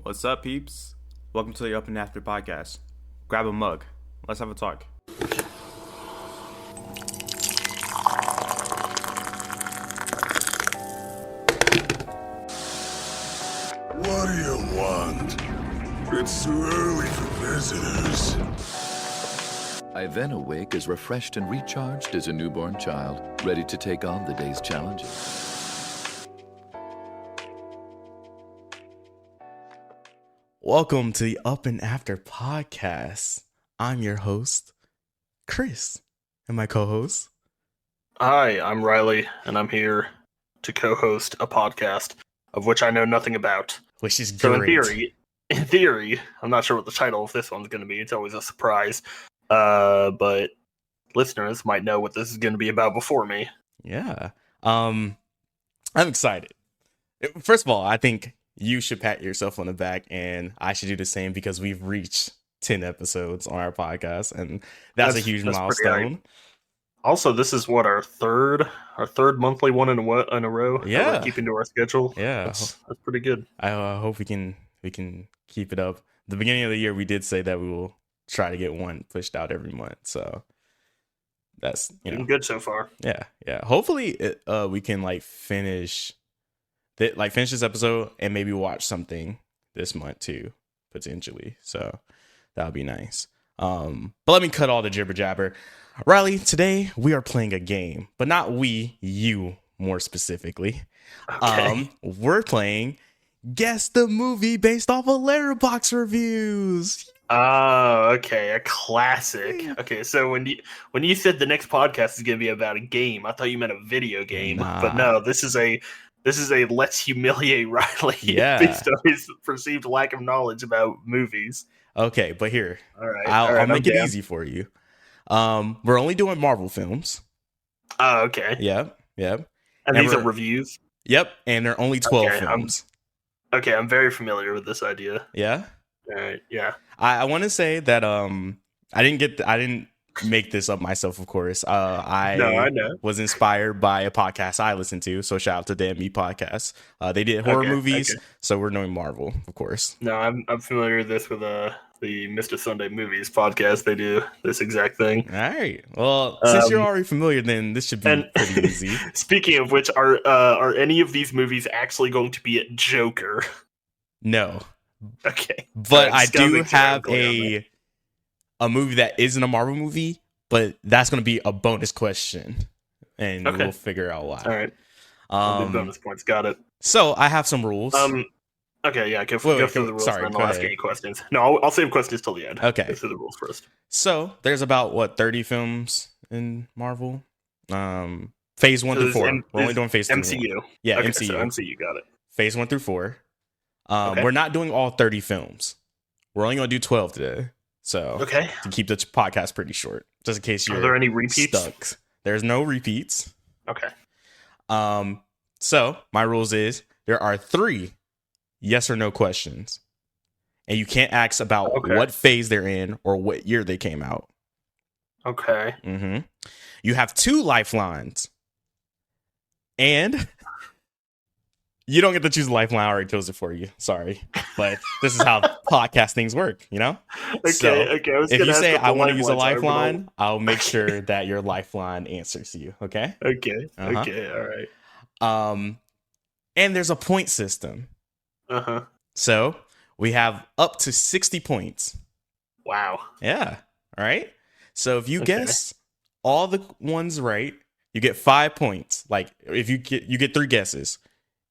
What's up, peeps? Welcome to the Up and After podcast. Grab a mug. Let's have a talk. What do you want? It's too early for visitors. I then awake as refreshed and recharged as a newborn child, ready to take on the day's challenges. Welcome to the Up and After podcast. I'm your host, Chris, and my co-host. Hi, I'm Riley, and I'm here to co-host a podcast of which I know nothing about. Which is great. So in theory, I'm not sure what the title of this one's going to be. It's always a surprise. But listeners might know what this is going to be about before me. Yeah. I'm excited. First of all, I think you should pat yourself on the back, and I should do the same because we've reached 10 episodes on our podcast, and that's a huge milestone. Also, this is what our third monthly one in a row. Yeah, that we're keeping to our schedule. Yeah, that's pretty good. I hope we can keep it up. At the beginning of the year, we did say that we will try to get one pushed out every month, so that's Doing good so far. Yeah. Hopefully, we can finish this episode and maybe watch something this month too, potentially. So that would be nice. But let me cut all the jibber jabber. Riley, today we are playing a game, but not you more specifically. Okay. We're playing Guess the Movie based off of Letterboxd reviews. Oh, okay, a classic. Okay, so when you said the next podcast is going to be about a game, I thought you meant a video game. Nah. But no, this is a let's humiliate Riley based on his perceived lack of knowledge about movies. Okay, but here, all right, I'll make it easy for you. We're only doing Marvel films. Oh, okay. Yep. And these are reviews? Yep, and they're only 12 films. I'm very familiar with this idea. Yeah? All right, yeah. I want to say that I didn't make this up myself, of course. I know. was inspired by a podcast I listened to, so shout out to Damn Me Podcast. They did horror movies, so we're doing Marvel, of course. No, I'm familiar with this with the Mr. Sunday Movies podcast. They do this exact thing. All right. Well, since you're already familiar, then this should be pretty easy. Speaking of which, are any of these movies actually going to be at Joker? No. Okay. But I do have a movie that isn't a Marvel movie, but that's going to be a bonus question, and we'll figure out why. All right. Bonus points. Got it. So I have some rules. Okay, yeah, go through the rules, and then I'll ask any questions. No, I'll save questions till the end. Okay. Go through the rules first. So there's about 30 films in Marvel. Phase 1 through 4. We're only doing phase 2. MCU. Yeah, okay, MCU. So MCU, got it. Phase 1 through 4. We're not doing all 30 films. We're only going to do 12 today. So to keep the podcast pretty short, just in case are there any repeats? Stuck. There's no repeats. Okay. So my rules is there are 3 yes or no questions, and you can't ask about what phase they're in or what year they came out. Okay. Mm-hmm. You have 2 lifelines, and you don't get to choose a lifeline. I already chose it for you. Sorry, but this is how podcast things work, Okay. If you say I want to use a lifeline, I'll make sure that your lifeline answers you. Okay. Okay. Uh-huh. Okay. All right. And there's a point system. Uh-huh. So we have up to 60 points. Wow. Yeah. All right. So if you guess all the ones right, you get 5 points. Like if you get 3 guesses.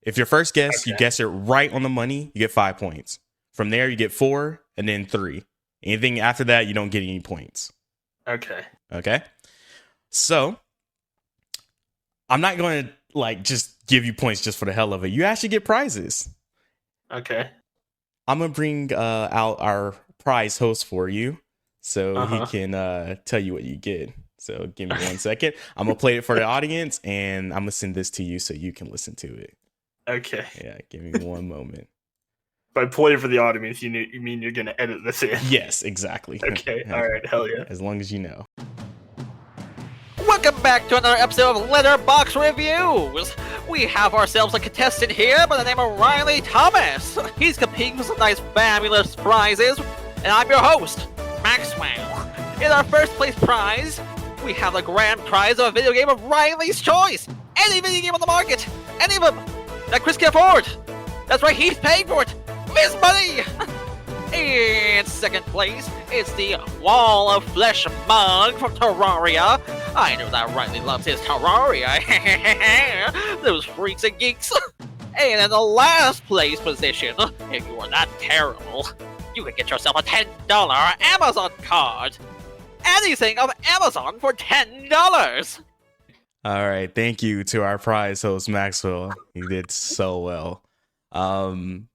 If your first guess, you guess it right on the money, you get 5 points. From there, you get 4 and then 3. Anything after that, you don't get any points. Okay. Okay. So I'm not going to just give you points just for the hell of it. You actually get prizes. Okay. I'm going to bring out our prize host for you so he can tell you what you get. So give me 1 second. I'm going to play it for the audience, and I'm going to send this to you so you can listen to it. Okay. Yeah, give me 1 moment. By play for the audience, you mean you're going to edit this in? Yes, exactly. Okay, all right, hell yeah. As long as you know. Welcome back to another episode of LetterBoxd Reviews, We have ourselves a contestant here by the name of Riley Thomas. He's competing for some nice fabulous prizes, and I'm your host, Maxwell. In our first place prize, we have the grand prize of a video game of Riley's choice. Any video game on the market, any of them that Chris can afford. That's right, he's paying for it. Miss Money! In second place, it's the Wall of Flesh mug from Terraria. I know that Riley loves his Terraria. Those freaks and geeks. And in the last place position, if you are that terrible, you can get yourself a $10 Amazon card. Anything of Amazon for $10. All right, thank you to our prize host Maxwell. He did so well.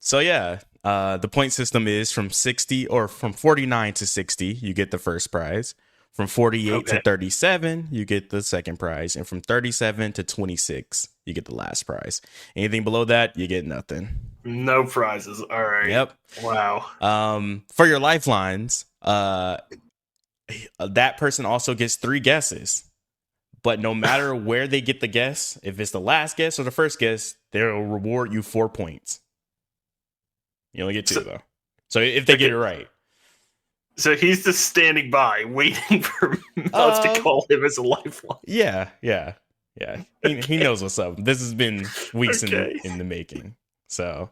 So yeah, the point system is from 49 to 60, you get the first prize. From 48 to 37, you get the second prize, and from 37 to 26, you get the last prize. Anything below that, you get nothing. No prizes. All right. Yep. Wow. For your lifelines, that person also gets 3 guesses. But no matter where they get the guess, if it's the last guess or the first guess, they'll reward you 4 points. You only get 2 though. So if they get it right. So he's just standing by, waiting for us to call him as a lifeline. Yeah. He knows what's up. This has been weeks in the making. So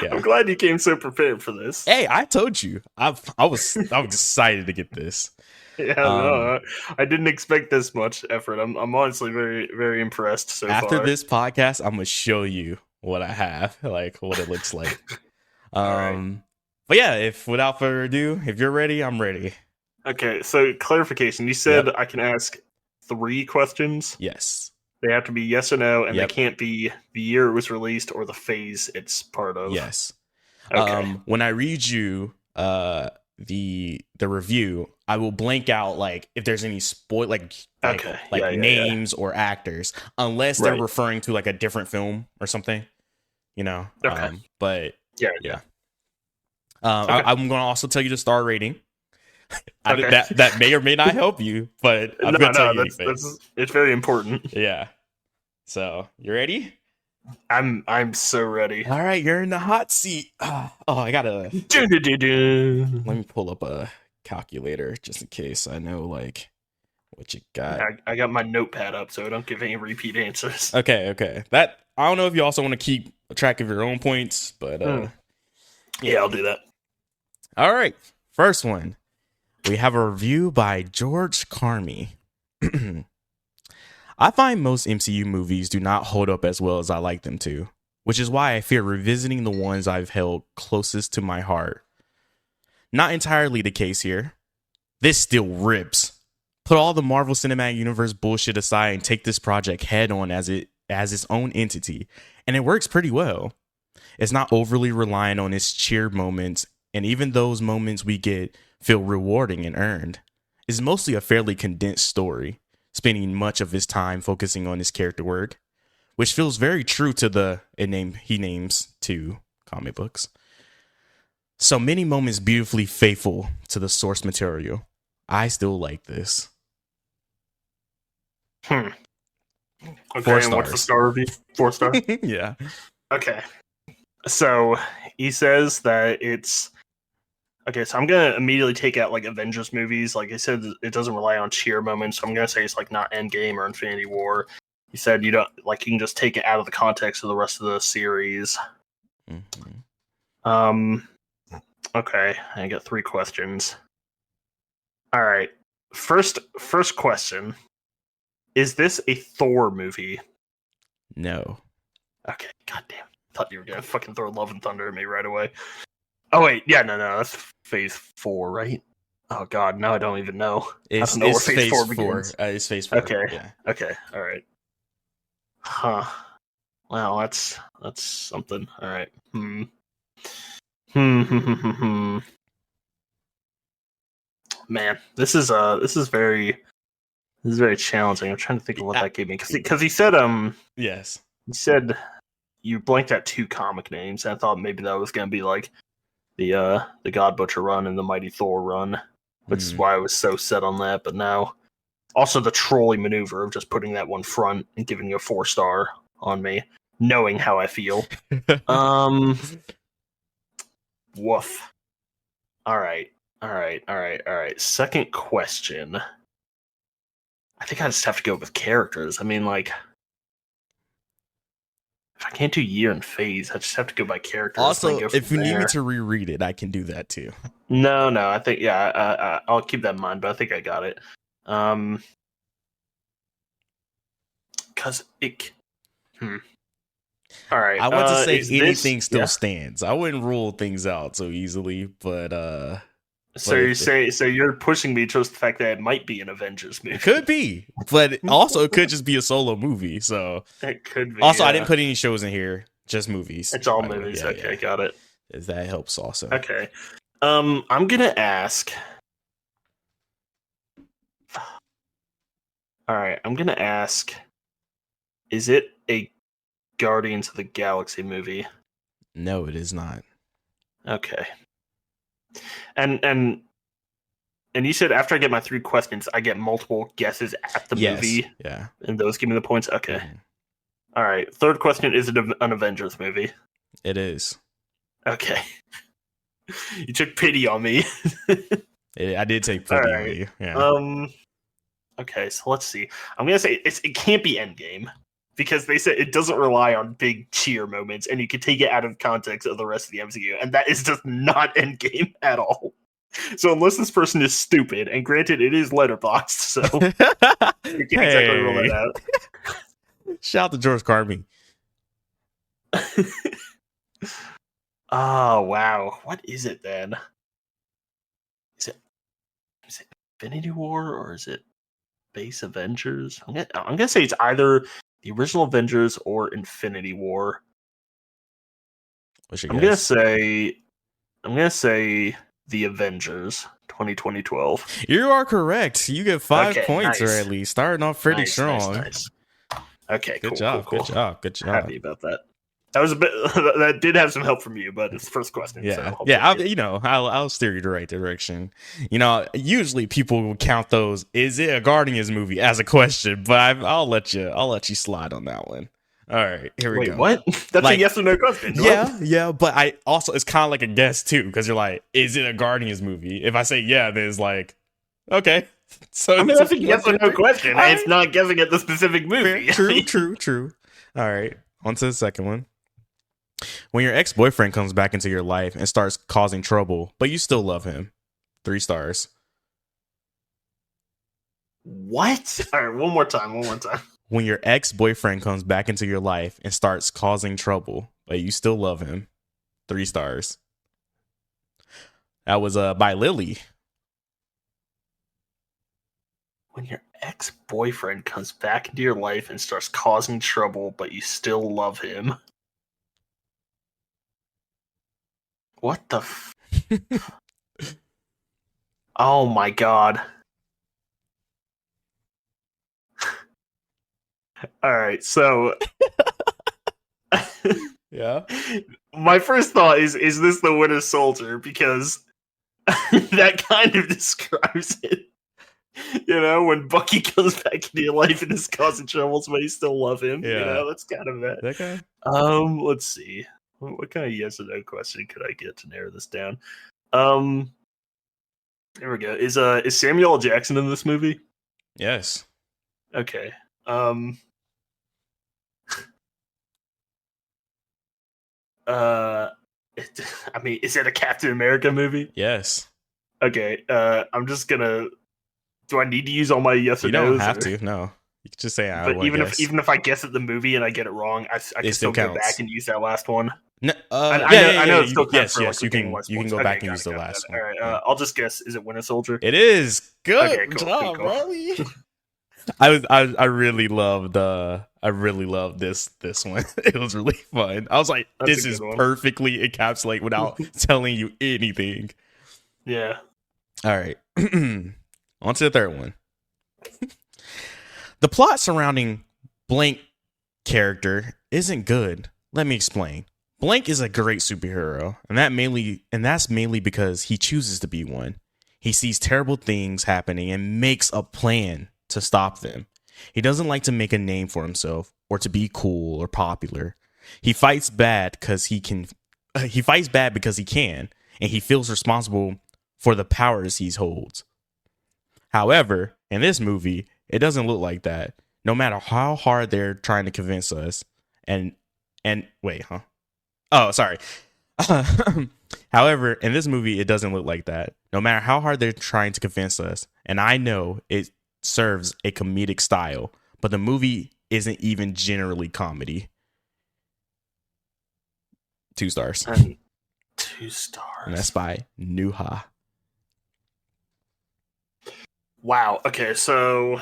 yeah. I'm glad you came so prepared for this. Hey, I told you. I was excited to get this. Yeah, no, I didn't expect this much effort. I'm honestly very, very impressed so far. After this podcast, I'm gonna show you what I have, like what it looks like. Right. But yeah, if without further ado, if you're ready, I'm ready. Okay, so clarification. You said I can ask 3 questions. Yes. They have to be yes or no, and they can't be the year it was released or the phase it's part of. Yes. Okay. When I read you the review, I will blank out like if there's any names or actors, unless they're referring to like a different film or something, you know. Okay. But yeah. I'm going to also tell you the star rating. That may or may not help you, but I'm going to tell you anything. It's very important. Yeah. So you ready? I'm so ready. All right, you're in the hot seat. I gotta. Let me pull up a calculator just in case I know like what you got. I got my notepad up so I don't give any repeat answers. Okay. That I don't know if you also want to keep track of your own points, but yeah, I'll do that. All right, first one. We have a review by George Carmy. I find most MCU movies do not hold up as well as I like them to, which is why I fear revisiting the ones I've held closest to my heart. Not entirely the case here. This still rips. Put all the Marvel Cinematic Universe bullshit aside and take this project head on as its own entity, and it works pretty well. It's not overly reliant on its cheer moments, and even those moments we get feel rewarding and earned. It's mostly a fairly condensed story, spending much of his time focusing on his character work, which feels very true to he names 2 comic books. So many moments beautifully faithful to the source material. I still like this. Okay, 4 stars. and what's the star review? 4 stars? Yeah. Okay. So he says that it's okay. So I'm gonna immediately take out like Avengers movies. Like I said, it doesn't rely on cheer moments. So I'm gonna say it's like not Endgame or Infinity War. He said you don't like you can just take it out of the context of the rest of the series. Mm-hmm. Okay, I got 3 questions. All right. First question: is this a Thor movie? No. Okay. Goddamn. Thought you were gonna fucking throw Love and Thunder at me right away. Oh wait, yeah, no, that's phase 4, right? Oh god, now I don't even know. It's phase 4 begins. It's phase 4. Okay. Yeah. Okay. All right. Huh. Wow, that's something. All right. Man, this is very challenging. I'm trying to think of what that gave me because he said Yes. He said you blanked out 2 comic names, and I thought maybe that was going to be like the God Butcher run and the Mighty Thor run, which is why I was so set on that. But now, also the trolley maneuver of just putting that one front and giving you a 4-star on me, knowing how I feel. Woof. All right. Second question. I think I just have to go with characters. I mean, like, if I can't do year and phase, I just have to go by characters. Also, go if you need me there. to reread it, I can do that too. No, I think I'll keep that in mind, but I think I got it. Because it. All right. I want to say anything this, still stands. I wouldn't rule things out so easily, but So you're pushing me towards the fact that it might be an Avengers movie. It could be, but also it could just be a solo movie. So it could be. Also, I didn't put any shows in here, just movies. It's all movies. Yeah, okay, got it. That helps also. Okay. I'm gonna ask. All right, I'm gonna ask. Is it a Guardians of the Galaxy movie? No, it is not. Okay. And you said after I get my 3 questions, I get multiple guesses at the movie. Yeah. And those give me the points. Okay. Mm-hmm. All right. Third question: is it an Avengers movie? It is. Okay. You took pity on me. I did take pity on you. Yeah. Okay, so let's see. I'm gonna say it can't be Endgame because they said it doesn't rely on big cheer moments, and you can take it out of context of the rest of the MCU, and that is just not Endgame at all. So unless this person is stupid, and granted, it is Letterboxd, so you can't exactly rule that out. Shout out to George Carmi. Oh wow, what is it then? Is it Infinity War or is it Base Avengers? I'm gonna say it's either the original Avengers or Infinity War. What's your I'm guess? gonna say the Avengers 2012. You are correct. You get 5 points nice. already. Starting off pretty strong. Nice. Okay, Good cool, job. cool. Good job. Happy about that. That was a bit. That did have some help from you, but it's the first question. Yeah, so I'll steer you the right direction. Usually people will count those. Is it a Guardians movie as a question? But I'll let you slide on that one. All right, here we Wait, go. what? That's a yes or no question. Yeah. But I also it's kind of like a guess too because you're like, is it a Guardians movie? If I say yeah, then it's like, okay. So I mean, that's a yes or no question. Right. It's not guessing at the specific movie. True. All right, on to the second one. When your ex-boyfriend comes back into your life and starts causing trouble, but you still love him. 3 stars. What? All right, one more time. When your ex-boyfriend comes back into your life and starts causing trouble, but you still love him. 3 stars. That was by Lily. When your ex-boyfriend comes back into your life and starts causing trouble, but you still love him. What the Oh my god. Alright, so Yeah. my first thought is this the Winter Soldier? Because that kind of describes it. When Bucky comes back into your life and is causing troubles, but you still love him. Yeah. That's kind of it. That guy? Let's see. What kind of yes or no question could I get to narrow this down? There we go. Is Samuel L. Jackson in this movie? Yes. Okay. Is it a Captain America movie? Yes. Okay. I'm just gonna. Do I need to use all my yes or You no's? don't have to. No. You can just say I But want to guess. even if I guess at the movie and I get it wrong, I can still go counts. back and use that last one. No, I know it still counts yes, for, you can. West You can points. go Okay, back and got use it, the got last it. one. All right, I'll just guess. Is it Winter Soldier? It is good Okay, cool, job, cool. Riley. I really loved this one. It was really fun. I was like, That's a this is good one. perfectly encapsulate without telling you anything. Yeah. All right. On to the third one. The plot surrounding blank character isn't good. Let me explain. Blank is a great superhero, and that's mainly because he chooses to be one. He sees terrible things happening and makes a plan to stop them. He doesn't like to make a name for himself or to be cool or popular. He fights bad because he can. He fights bad because he can, and he feels responsible for the powers he holds. However, in this movie, it doesn't look like that. No matter how hard they're trying to convince us, and wait, huh? Oh, sorry. However, in this movie, it doesn't look like that. No matter how hard they're trying to convince us, and I know it serves a comedic style, but the movie isn't even generally comedy. 2 stars. 2 stars. And that's by Nuha. Wow. Okay, so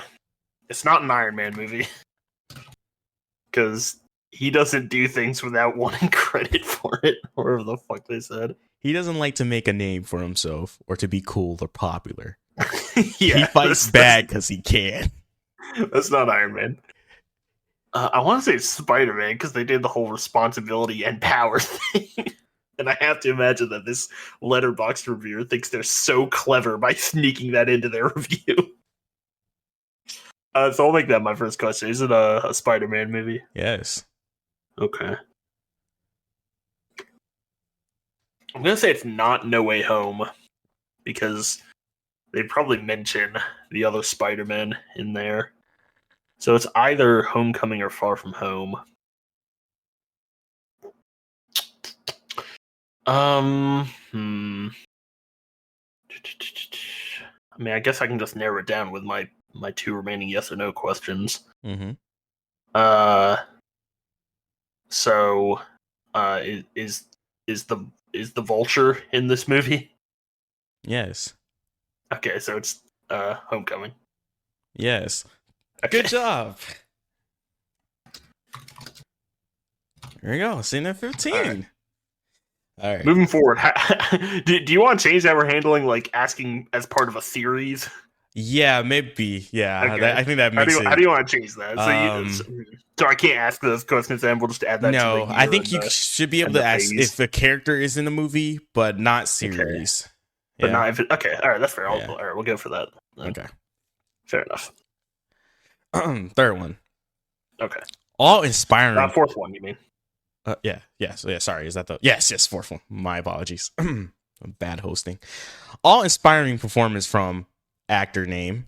it's not an Iron Man movie because he doesn't do things without wanting credit for it, or whatever the fuck they said. He doesn't like to make a name for himself or to be cool or popular. Yeah, he fights bad because he can. That's not Iron Man. I want to say Spider-Man because they did the whole responsibility and power thing. And I have to imagine that this Letterboxd reviewer thinks they're so clever by sneaking that into their review. So I'll make that my first question. Is it a Spider-Man movie? Yes. Okay. I'm going to say it's not No Way Home because they probably mention the other Spider-Man in there. So it's either Homecoming or Far From Home. I mean, I guess I can just narrow it down with my 2 remaining yes or no questions. Mm-hmm. So, is the Vulture in this movie? Yes. Okay, so it's Homecoming. Yes. Okay. Good job. There we go. Sitting at 15. All right. Moving forward, do you want to change that we're handling like asking as part of a series? Yeah, maybe. Yeah, Okay. I think that makes it. How do you want to change that? So I can't ask those questions, and we'll just add that. No, to the I think you should be able to ask phase. if a character is in the movie, but not series. But Yeah. not if it, okay. All right, that's fair. Yeah. All right, we'll go for that. Okay. Fair enough. Third one. Okay. All inspiring. Fourth one, you mean? Yeah. So, yeah. Sorry. Is that the? Yes. Fourth one. My apologies. Bad hosting. All inspiring performance from actor name,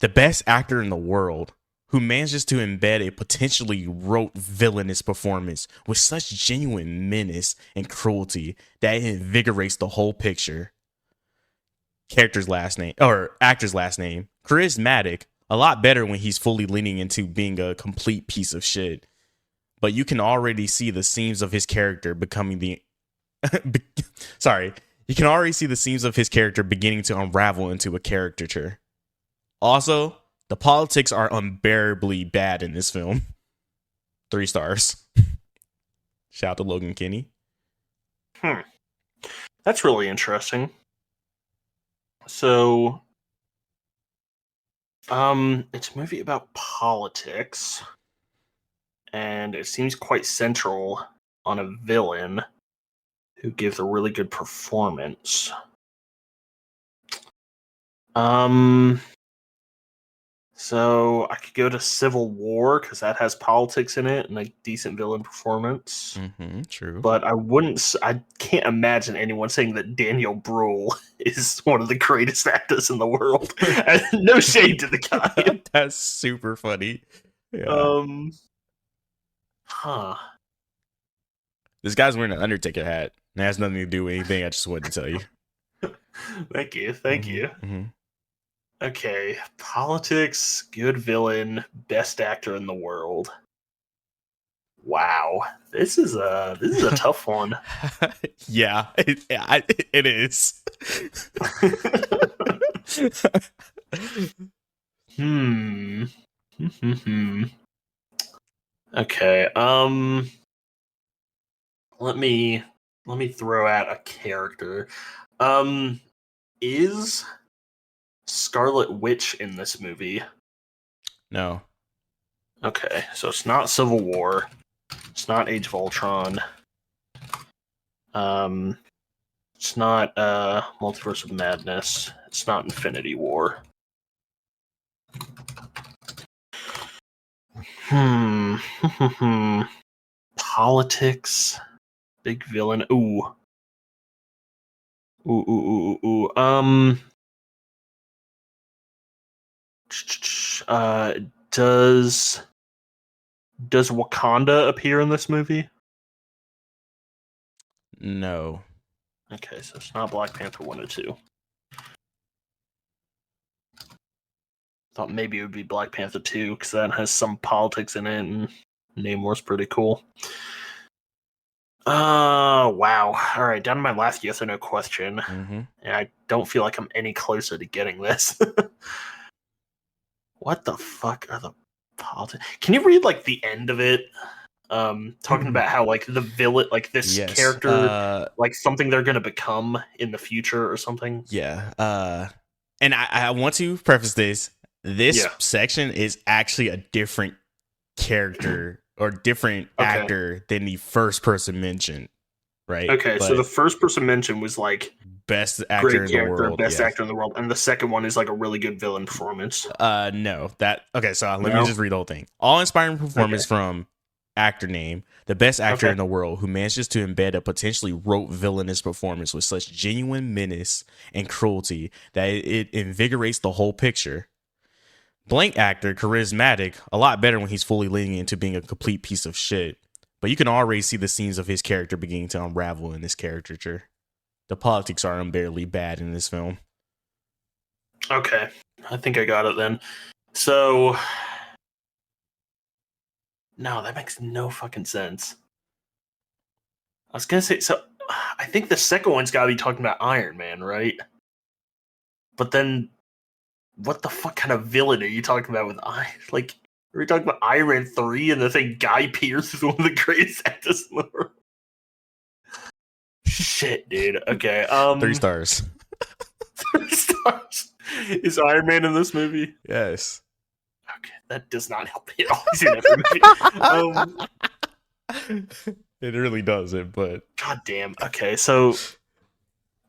the best actor in the world, who manages to embed a potentially rote villainous performance with such genuine menace and cruelty that it invigorates the whole picture. Actor's last name, charismatic, a lot better when he's fully leaning into being a complete piece of shit. But you can already see the seams of his character becoming the you can already see the seams of his character beginning to unravel into a caricature. Also, the politics are unbearably bad in this film. 3 stars. Shout out to Logan Kinney. That's really interesting. So, it's a movie about politics, and it seems quite central on a villain who gives a really good performance. So I could go to Civil War because that has politics in it and a decent villain performance. Mm-hmm, true. But I can't imagine anyone saying that Daniel Bruhl is one of the greatest actors in the world. No shade to the guy. That's super funny. Yeah. This guy's wearing an Undertaker hat. It has nothing to do with anything. I just wanted to tell you. Thank you. Mm-hmm. Okay, politics, good villain, best actor in the world. Wow, this is a tough one. Yeah, it is. Okay, let me throw out a character. Is Scarlet Witch in this movie? No. Okay, so it's not Civil War. It's not Age of Ultron. It's not Multiverse of Madness. It's not Infinity War. Hmm. Politics. Big villain. Ooh. Ooh. Does Wakanda appear in this movie? No. Okay, so it's not Black Panther 1 or 2. Thought maybe it would be Black Panther 2 because that has some politics in it, and Namor's pretty cool. Wow. All right, down to my last yes or no question. Mm-hmm. And I don't feel like I'm any closer to getting this. What the fuck are the politics? Can you read like the end of it? Talking about how like the villain, like this character, like something they're gonna become in the future or something. Yeah. And I want to preface this. This section is actually a different character or different actor than the first person mentioned, right? Okay, so the first person mentioned was like best actor in the world, best actor in the world, and the second one is like a really good villain performance. No, so let me just read the whole thing. All inspiring performance from actor name, the best actor in the world who manages to embed a potentially rote villainous performance with such genuine menace and cruelty that it invigorates the whole picture. Blank actor, charismatic, a lot better when he's fully leaning into being a complete piece of shit. But you can already see the scenes of his character beginning to unravel in this caricature. The politics are unbearably bad in this film. Okay, I think I got it then. So, no, that makes no fucking sense. I was gonna say, so I think the second one's gotta be talking about Iron Man, right? But then, what the fuck kind of villain are you talking about with Iron? Like, are we talking about Iron Man 3 and the thing Guy Pearce is one of the greatest actors in the world? Shit, dude. Okay. 3 stars. 3 stars. Is Iron Man in this movie? Yes. Okay, that does not help me at all. He's in every movie. It really doesn't, but God damn. Okay, so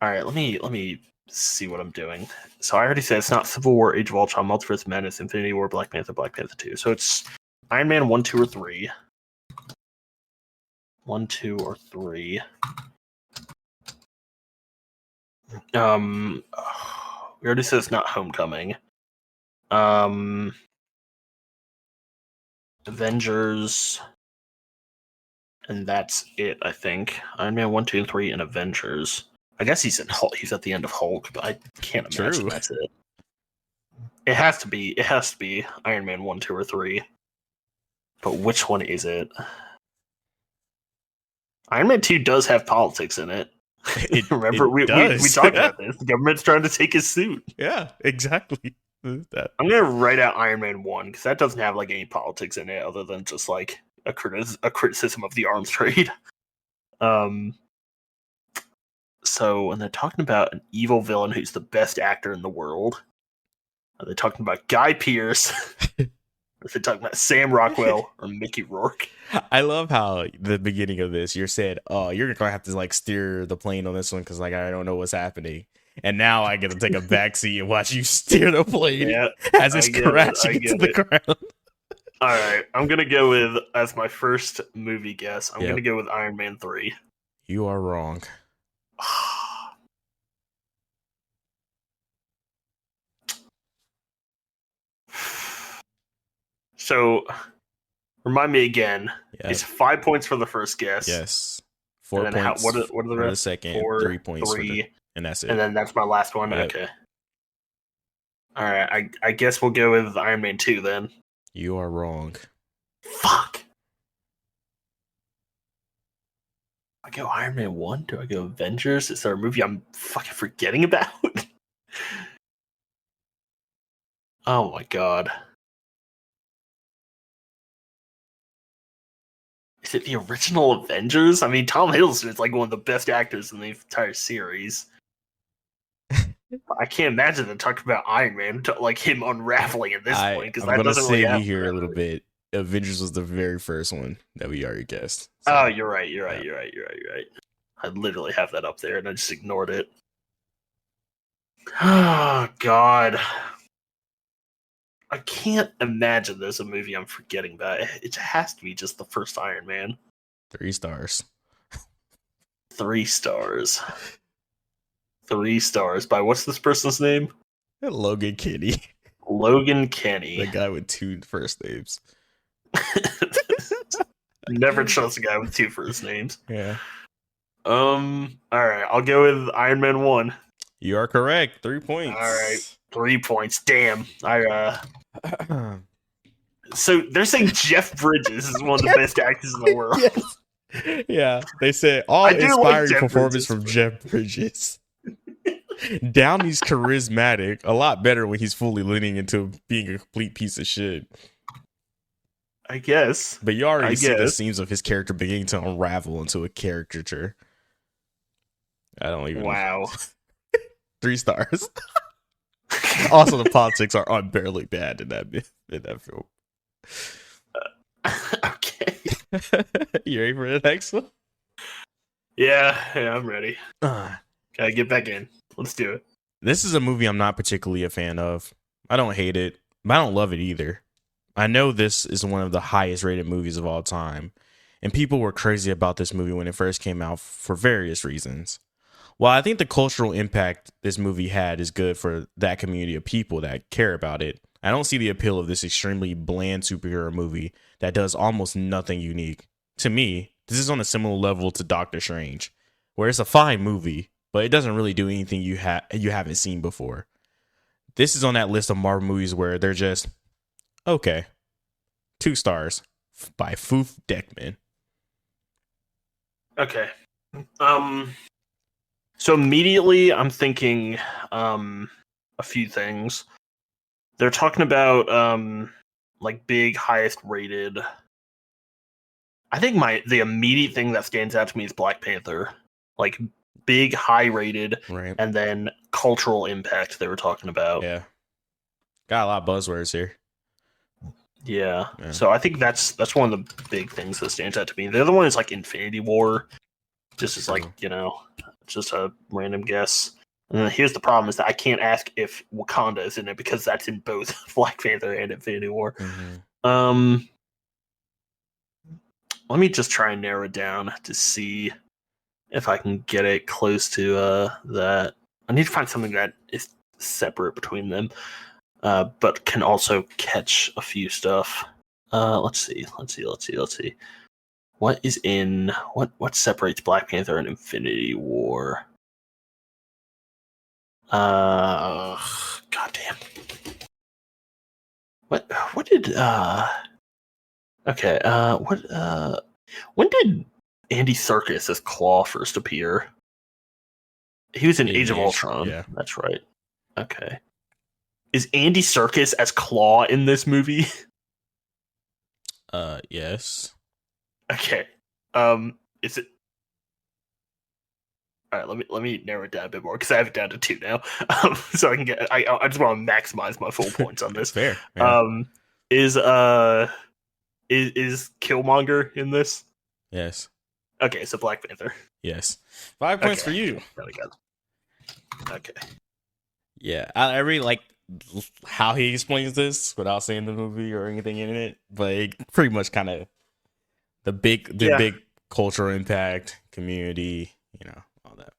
all right, let me see what I'm doing. So I already said it's not Civil War, Age of Ultron, Multiverse Madness, Infinity War, Black Panther 2. So it's Iron Man 1, 2, or 3. 1, 2, or 3. We already said it's not Homecoming. Avengers, and that's it. I think Iron Man 1, 2, and 3, and Avengers. I guess he's in Hulk. He's at the end of Hulk, but I can't imagine that's it. It has to be. It has to be Iron Man 1, 2, or 3. But which one is it? Iron Man 2 does have politics in it. Remember, we talked about this. The government's trying to take his suit. Yeah, exactly. I'm gonna write out Iron Man 1 because that doesn't have like any politics in it other than just like a criticism of the arms trade. So when they're talking about an evil villain who's the best actor in the world, are they talking about Guy Pearce? Or are they talking about Sam Rockwell or Mickey Rourke? I love how the beginning of this, you said, "Oh, you're gonna have to like steer the plane on this one because like I don't know what's happening." And now I get to take a backseat and watch you steer the plane as it's crashing into the ground. All right, I'm gonna go with as my first movie guess. I'm gonna go with Iron Man 3. You are wrong. So, remind me again. Yep. It's 5 points for the first guess. Yes. 4 points. What are the rest? The second. 3 points. And that's it. And then that's my last one. Yep. Okay. All right. I guess we'll go with Iron Man 2 then. You are wrong. Fuck. I go Iron Man 1? Do I go Avengers? Is there a movie I'm fucking forgetting about? Oh my god. Is it the original Avengers? I mean, Tom Hiddleston is like one of the best actors in the entire series. I can't imagine them talking about Iron Man, like him unraveling at this point. Because that doesn't really happen. Here a little bit. Avengers was the very first one that we already guessed. So. Oh, you're right. You're right. I literally have that up there, and I just ignored it. Oh God. I can't imagine there's a movie I'm forgetting about. It has to be just the first Iron Man. 3 stars. 3 stars. 3 stars by what's this person's name? Logan Kenny. Logan Kenny. The guy with 2 first names. Never trust a guy with 2 first names. Yeah. All right, I'll go with Iron Man 1. You are correct. 3 points. All right, 3 points. Damn. So they're saying Jeff Bridges is one of the best actors in the world. Yes. Yeah, they said all I do like inspiring Jeff performance Bridges, from but- Jeff Bridges. Downey's charismatic, a lot better when he's fully leaning into being a complete piece of shit. I guess. But you already see the guess. seams of his character beginning to unravel into a caricature. I don't even. Wow. 3 stars. Also, the politics are unbearably bad in that film. Okay. You ready for the next one? Yeah, I'm ready. Gotta get back in. Let's do it. This is a movie I'm not particularly a fan of. I don't hate it, but I don't love it either. I know this is one of the highest rated movies of all time, and people were crazy about this movie when it first came out for various reasons. While I think the cultural impact this movie had is good for that community of people that care about it, I don't see the appeal of this extremely bland superhero movie that does almost nothing unique. To me, this is on a similar level to Doctor Strange, where it's a fine movie, but it doesn't really do anything you haven't seen before. This is on that list of Marvel movies where they're just okay. 2 stars by Foof Deckman. Okay. So immediately I'm thinking a few things. They're talking about like big, highest rated. I think the immediate thing that stands out to me is Black Panther. Like big, high rated, Right. and then cultural impact they were talking about. Yeah. Got a lot of buzzwords here. Yeah. Yeah. So I think that's one of the big things that stands out to me. The other one is like Infinity War. Just as like, just a random guess. And then here's the problem is that I can't ask if Wakanda is in it because that's in both Black Panther and Infinity War. Mm-hmm. Let me just try and narrow it down to see if I can get it close to that. I need to find something that is separate between them, but can also catch a few stuff. Let's see. What is in what separates Black Panther and Infinity War? Goddamn. What did okay, when did Andy Serkis as Claw first appear? He was in Age of Ultron. Yeah. That's right. Okay. Is Andy Serkis as Claw in this movie? Yes. Okay. Is it? All right. Let me narrow it down a bit more because I have it down to 2 now. So I can get. I just want to maximize my full points on this. Fair. Yeah. Is Killmonger in this? Yes. Okay, so Black Panther. Yes. 5 points for you. There we go. Okay. Yeah. I really like how he explains this without saying the movie or anything in it, but it pretty much kind of the big cultural impact, community, all that.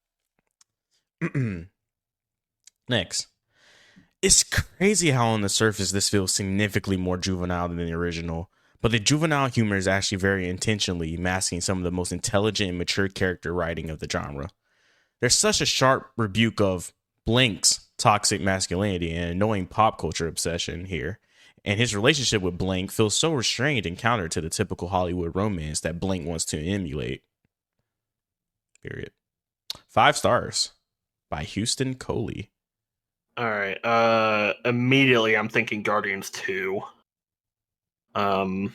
Next. It's crazy how on the surface this feels significantly more juvenile than the original, but the juvenile humor is actually very intentionally masking some of the most intelligent and mature character writing of the genre. There's such a sharp rebuke of Blank's toxic masculinity and annoying pop culture obsession here, and his relationship with Blank feels so restrained and counter to the typical Hollywood romance that Blank wants to emulate. Period. 5 stars by Houston Coley. All right. Immediately, I'm thinking Guardians 2. Because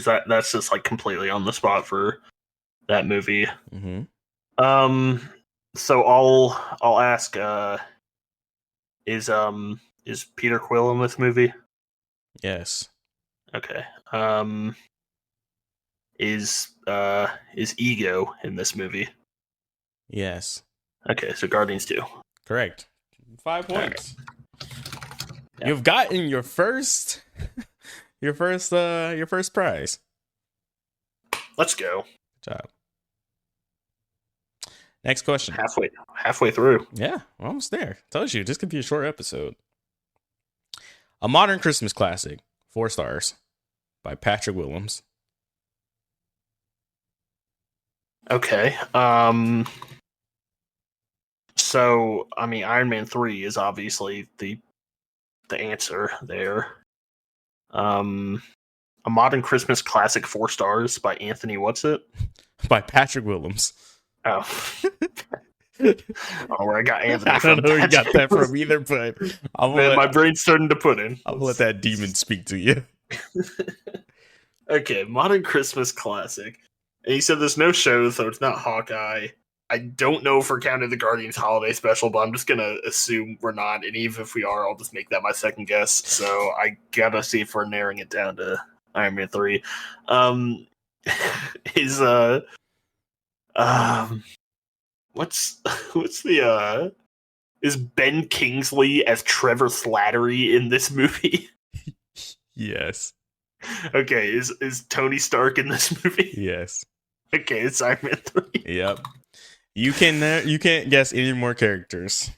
that's just like completely on the spot for that movie. Mm-hmm. So I'll ask. Is Peter Quill in this movie? Yes. Okay. Is Ego in this movie? Yes. Okay, so Guardians 2. Correct. 5 points. Yeah. You've gotten your first prize. Let's go. Good job. Next question. Halfway through. Yeah, we're almost there. Tells you this could be a short episode. A modern Christmas classic, 4 stars, by Patrick Willems. Okay. So I mean, Iron Man 3 is obviously the answer there. A modern Christmas classic, 4 stars by Anthony. What's it? By Patrick Willems. Oh. I don't know where I got Anthony I don't know where you got that from either, but my brain's starting to put in. I'll let that demon speak to you. Okay, modern Christmas classic. And he said there's no show, so it's not Hawkeye. I don't know if we're counting the Guardians holiday special, but I'm just gonna assume we're not. And even if we are, I'll just make that my second guess. So I gotta see if we're narrowing it down to Iron Man 3. What's the is Ben Kingsley as Trevor Slattery in this movie? Yes. Okay, is Tony Stark in this movie? Yes. Okay, it's Iron Man 3. Yep. You can't guess any more characters.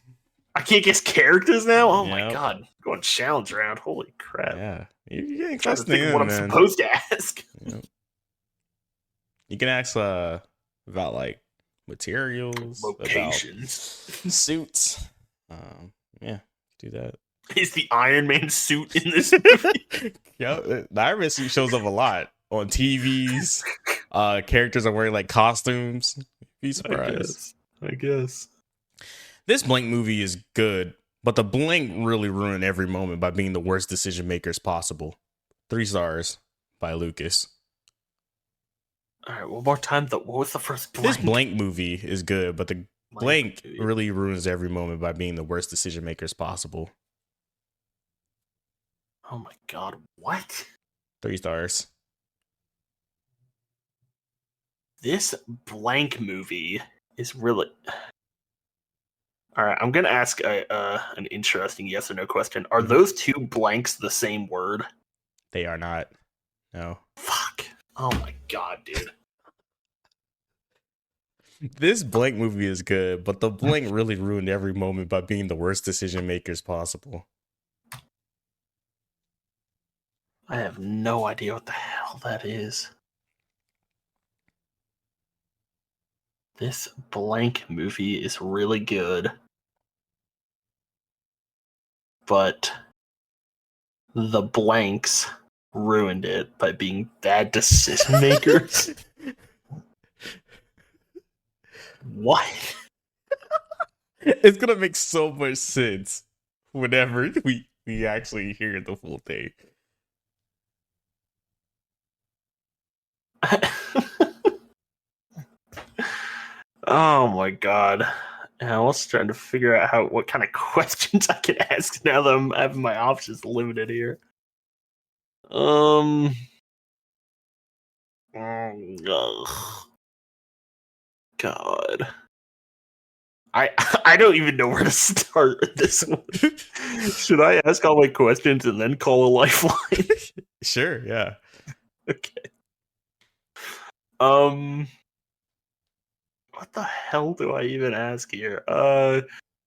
I can't guess characters now? Oh my Yep. god. Going challenge round. Holy crap. Yeah. You I'm trying to think of what I'm supposed to ask. Yep. You can ask about like materials, Locations. about suits. Yeah, do that. Is the Iron Man suit in this movie? Yeah, the Iron Man suit shows up a lot on TVs. Characters are wearing like costumes. Be surprised. I guess. This blank movie is good, but the blank really ruined every moment by being the worst decision makers possible. 3 stars by Lucas. Alright, one more time. What was the first blank? This blank movie is good, but the blank movie. really ruins every moment by being the worst decision makers possible. Oh my god, what? 3 stars. This blank movie is really... Alright, I'm gonna ask an interesting yes or no question. Are those 2 blanks the same word? They are not. No. Fuck. Oh my god, dude. This blank movie is good, but the blank really ruined every moment by being the worst decision makers possible. I have no idea what the hell that is. This blank movie is really good, but the blanks ruined it by being bad decision makers. What? It's gonna make so much sense whenever we actually hear the full thing. Oh my god. And I was trying to figure out what kind of questions I can ask now that I'm having my options limited here. Ugh. God. I don't even know where to start with this one. Should I ask all my questions and then call a lifeline? Sure, yeah. Okay. What the hell do I even ask here?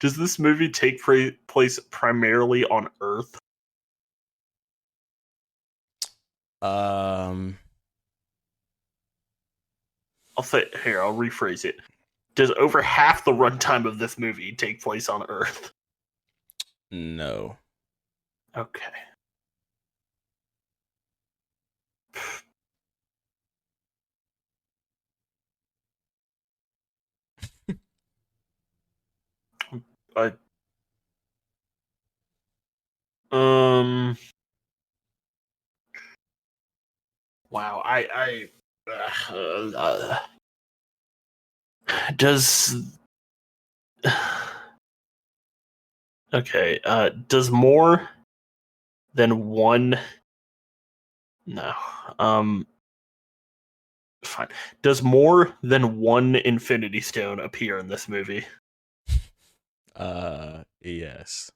Does this movie take place primarily on Earth? Um, I'll rephrase it. Does over half the runtime of this movie take place on Earth? no. Okay. Wow. Does okay. Does more than one? No. Fine. Does more than one Infinity Stone appear in this movie? Yes.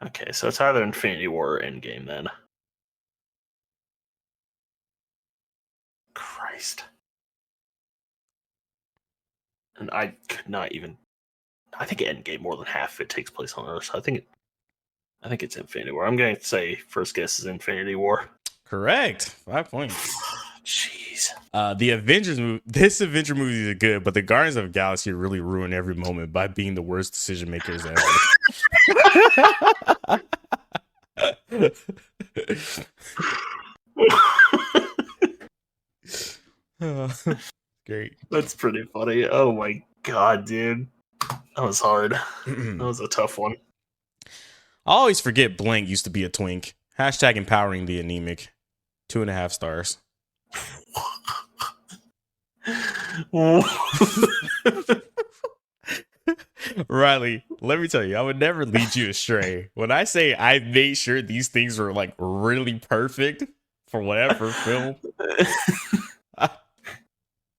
Okay, so it's either Infinity War or Endgame then. Christ. And I could not even. I think Endgame more than half of it takes place on Earth. So I think it's Infinity War. I'm going to say first guess is Infinity War. Correct. 5 points. Jeez. The Avengers movie. This Avenger movie is good, but the Guardians of the Galaxy really ruin every moment by being the worst decision makers ever. Great. That's pretty funny. Oh my god, dude. That was hard. That was a tough one. I always forget Blank used to be a twink. Hashtag empowering the anemic. 2.5 stars. Riley, let me tell you, I would never lead you astray. When I say I made sure these things were like really perfect for whatever film,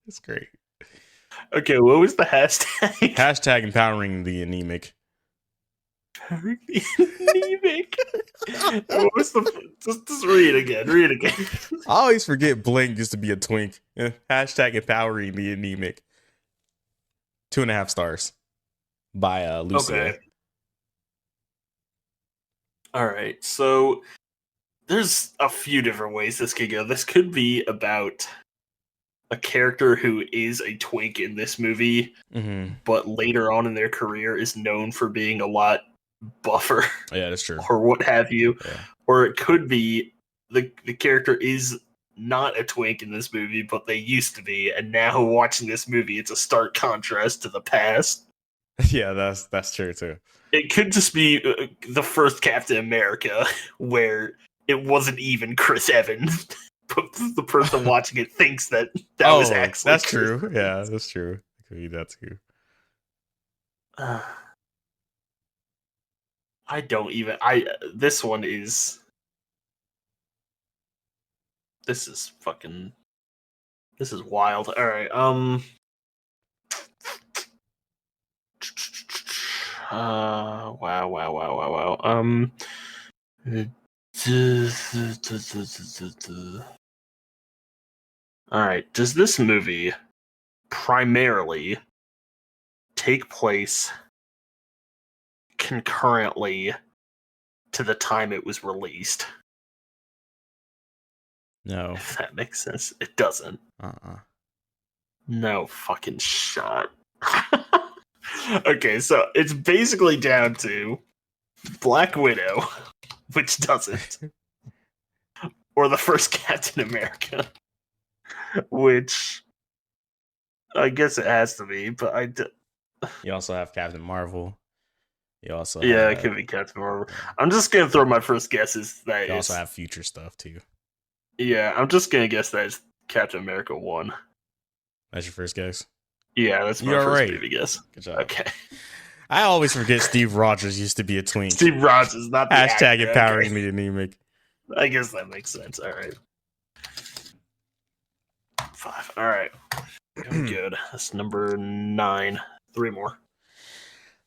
it's great. Okay, what was the hashtag? Hashtag empowering the anemic. Anemic. What was the? Just read it again. Read it again. I always forget Blank used to be a twink. Hashtag empowering the anemic. 2.5 stars by Lucia. Okay. All right. So there's a few different ways this could go. This could be about a character who is a twink in this movie, but later on in their career is known for being a lot buffer. Yeah, that's true. Or what have you. Yeah. Or it could be the character is not a twink in this movie, but they used to be, and now watching this movie, it's a stark contrast to the past. Yeah, that's true too. It could just be the first Captain America, where it wasn't even Chris Evans, but the person watching it thinks that was actually that's Chris true. Evans. Yeah, that's true. It could be that too. I don't even. This one is. This is fucking. This is wild. All right. Wow. All right. Does this movie primarily take place concurrently to the time it was released? No. If that makes sense. It doesn't. No fucking shot. Okay, so it's basically down to Black Widow, which doesn't, or the first Captain America, which I guess it has to be, but You also have Captain Marvel. You also it could be Captain Marvel. I'm just gonna throw my first guesses that you also have future stuff too. Yeah, I'm just gonna guess that it's Captain America 1. That's your first guess? Yeah, that's my first movie guess. Good job. Okay. I always forget Steve Rogers used to be a twink. Steve Rogers, not the Hashtag actor. empowering Okay. the anemic. I guess that makes sense. All right. 5. All right. Good. That's number 9. 3 more.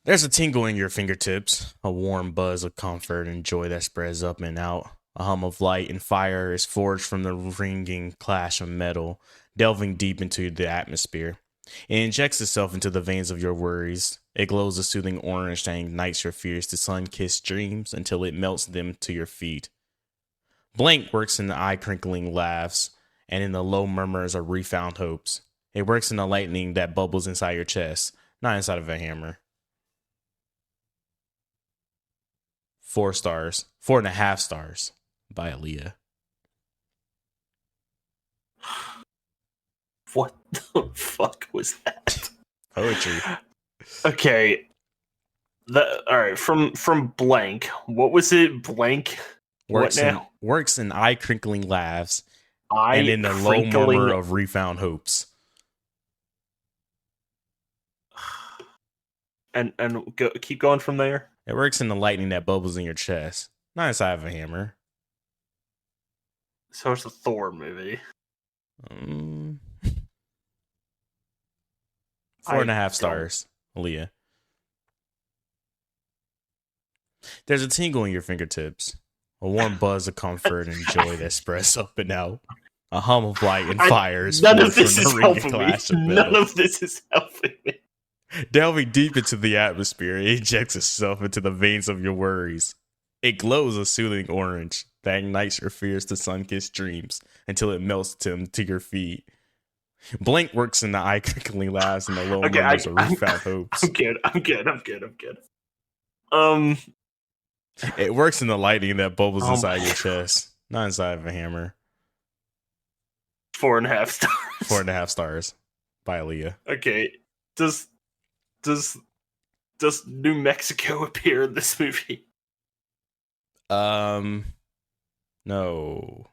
There's a tingle in your fingertips, a warm buzz of comfort and joy that spreads up and out. A hum of light and fire is forged from the ringing clash of metal, delving deep into the atmosphere. It injects itself into the veins of your worries. It glows a soothing orange that ignites your fears to sun-kissed dreams until it melts them to your feet. Blank works in the eye-crinkling laughs and in the low murmurs of refound hopes. It works in the lightning that bubbles inside your chest, not inside of a hammer. 4 stars. 4.5 stars by Aaliyah. What the fuck was that? Poetry. Okay. All right. From Blank. What was it? Blank. Works What now? Works in eye crinkling laughs and in the low murmur of refound hopes. And keep going from there. It works in the lightning that bubbles in your chest, not inside of a hammer. So it's a Thor movie. 4.5 stars, Aaliyah. There's a tingle in your fingertips, a warm buzz of comfort and joy that spreads up and out. A hum of light and fire is None formed of this from the is ringing helping me. clash of None metal. of this is helping me. Delving deep into the atmosphere, it injects itself into the veins of your worries. It glows a soothing orange that ignites your fears to sun-kissed dreams until it melts them to your feet. Blank works in the eye-crinkling laughs and the low murmurs of roof-out hopes. I'm good. It works in the lighting that bubbles Oh inside my your God. chest, not inside of a hammer. 4.5 stars. 4.5 stars by Aaliyah. Okay. Does New Mexico appear in this movie? No.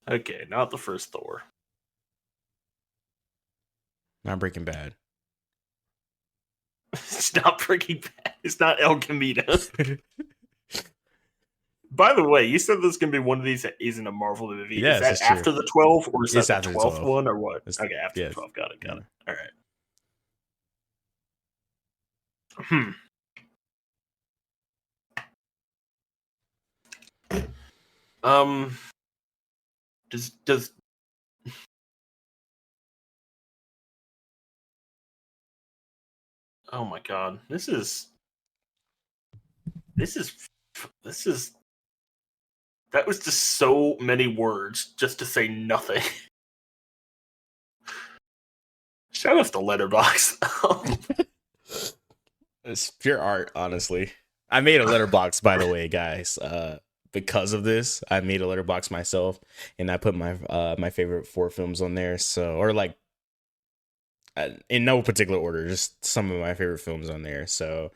Okay, not the first Thor. Not Breaking Bad. It's not Breaking Bad. It's not El Camino. By the way, you said there's going to be one of these that isn't a Marvel movie. Yes, is that that's true. after the 12, or is It's that after the the 12th 12. one, or what? It's- Okay, after yeah. the 12. Got it. Yeah. All right. Does oh my god, this is that was just so many words just to say nothing. Shout out to Letterboxd. It's pure art, honestly. I made a letterbox, by the way, guys. Because of this, I made a letterbox myself, and I put my my favorite 4 films on there. So, or like, in no particular order, just some of my favorite films on there. So,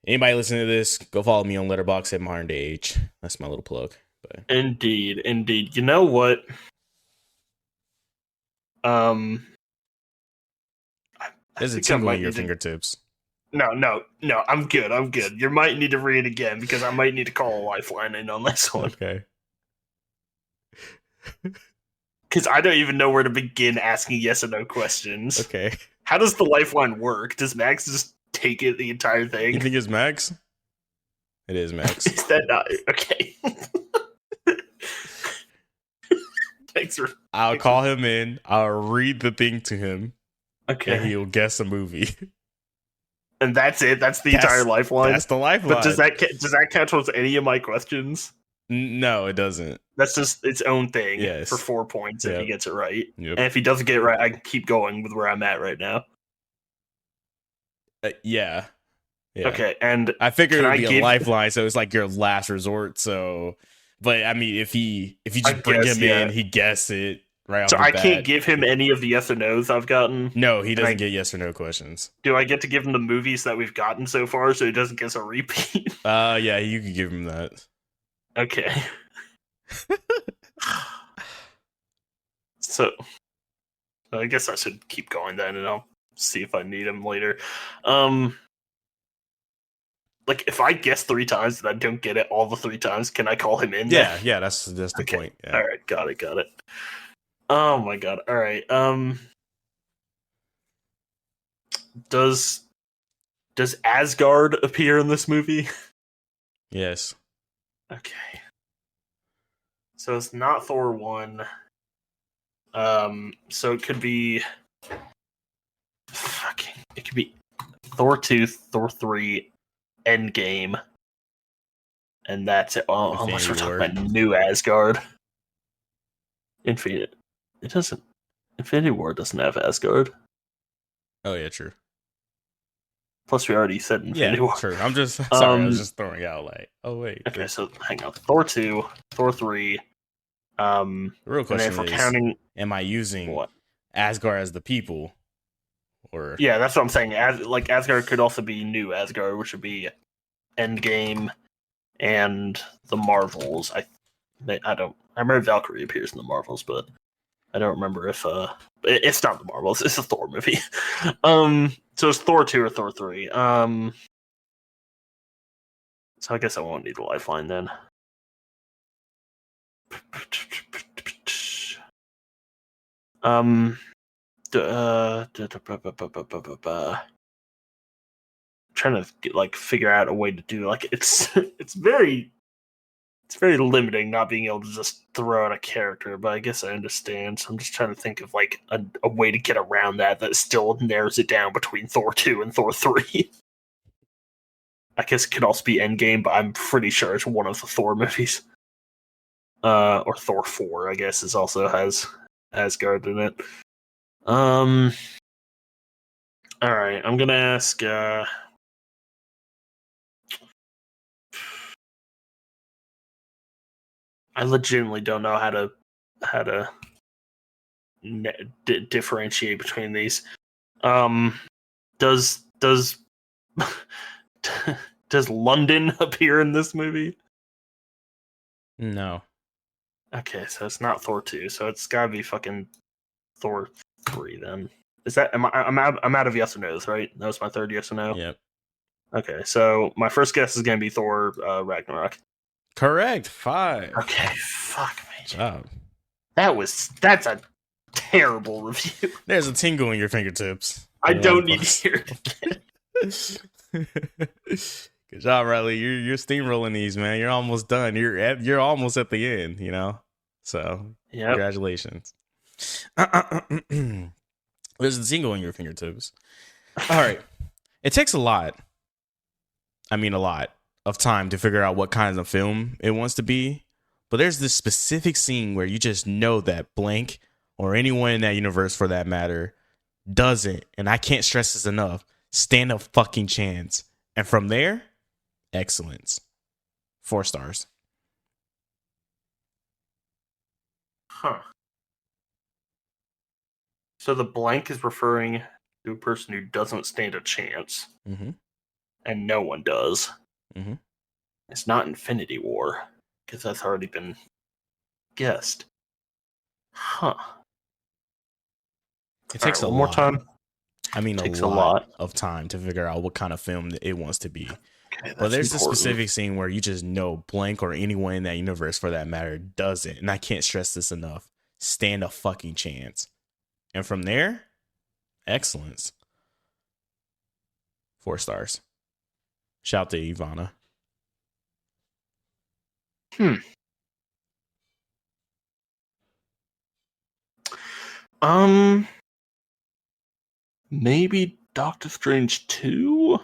anybody listening to this, go follow me on Letterboxd at Modern Day Age. That's my little plug. But Indeed. You know what? there's a think I tingle might in your need to- fingertips. No. I'm good. You might need to read it again because I might need to call a lifeline in on this one. Okay. Because I don't even know where to begin asking yes or no questions. Okay. How does the lifeline work? Does Max just take it the entire You thing? think it's Max? It is Max. Is that not okay? Thanks for I'll call him in. I'll read the thing to him, and okay, he'll guess a movie. and that's it. That's the That's- entire lifeline. That's the lifeline. But does that count towards any of my questions? No, it doesn't. That's just its own thing. Yes. For 4 points if Yep. he gets it right. Yep. And if he doesn't get it right, I can keep going with where I'm at right now. Yeah. Yeah. Okay, and I figured Can it I would be a give- lifeline, so it's like your last resort. So, but I mean, if you I just bring guess, him yeah. in, he guess it right off so the I bat. can't give him any of the yes or no's I've gotten. No, he doesn't I- get yes or no questions. Do I get to give him the movies that we've gotten so far so he doesn't get a repeat? Yeah, you could give him that. Okay. So I guess I should keep going then, and I'll see if I need him later. Like if I guess 3 times and I don't get it all the 3 times, can I call him in? Yeah, yeah, that's the Okay. point. Yeah. All right, got it. Oh my god. All right. Does Asgard appear in this movie? Yes. Okay. So it's not Thor 1. So it could be it could be Thor 2, Thor 3, Endgame. And that's it. Oh, unless we're Infinity talking War. about new Asgard. Infinity War doesn't have Asgard. Oh yeah, true. Plus we already said Infinity Yeah, War. true. I'm just sorry. I was Um, just throwing out like, oh wait. Okay, so hang on. Thor 2, Thor 3. The real And then question if we're is, counting am I using what? Asgard as the people, or Yeah, that's what I'm saying. Asgard could also be new Asgard, which would be Endgame and the Marvels. I remember Valkyrie appears in the Marvels, but I don't remember if it's not the Marvels. It's a Thor movie. So it's Thor 2 or Thor 3. So I guess I won't need a lifeline then. trying to figure out a way to do it's very limiting not being able to just throw out a character, but I guess I understand. So I'm just trying to think of a way to get around that still narrows it down between Thor 2 and Thor 3. I guess it could also be Endgame, but I'm pretty sure it's one of the Thor movies. Or Thor 4, I guess, also has Asgard in it. Alright, I'm gonna ask I legitimately don't know how to differentiate between these. Does does London appear in this movie? No. Okay, so it's not Thor 2, so it's gotta be fucking Thor 3 then. Is that I'm out of yes or no's, right? That was my third yes or no. Yep. Okay, so my first guess is gonna be Thor Ragnarok. Correct. 5. Okay, fuck me. Good job. That's a terrible review. There's a tingle in your fingertips. I don't need to hear it. Good job, Riley. You're steamrolling these, man. You're almost done. You're almost at the end, So, Yep. Congratulations. There's a tingle in your fingertips. All right. It takes a lot of time to figure out what kind of film it wants to be. But there's this specific scene where you just know that blank, or anyone in that universe for that matter, doesn't, and I can't stress this enough, stand a fucking chance. And from there, excellence. 4 stars. Huh. So the blank is referring to a person who doesn't stand a chance. Mm-hmm. And no one does. Mm-hmm. It's not Infinity War, because that's already been guessed. Huh. It takes one a more lot. time. I mean, Takes a lot of time to figure out what kind of film it wants to be. Okay, But there's this important. specific scene where you just know blank, or anyone in that universe for that matter, doesn't, and I can't stress this enough, stand a fucking chance. And from there, excellence. 4 stars. Shout to Ivana. Maybe Doctor Strange 2?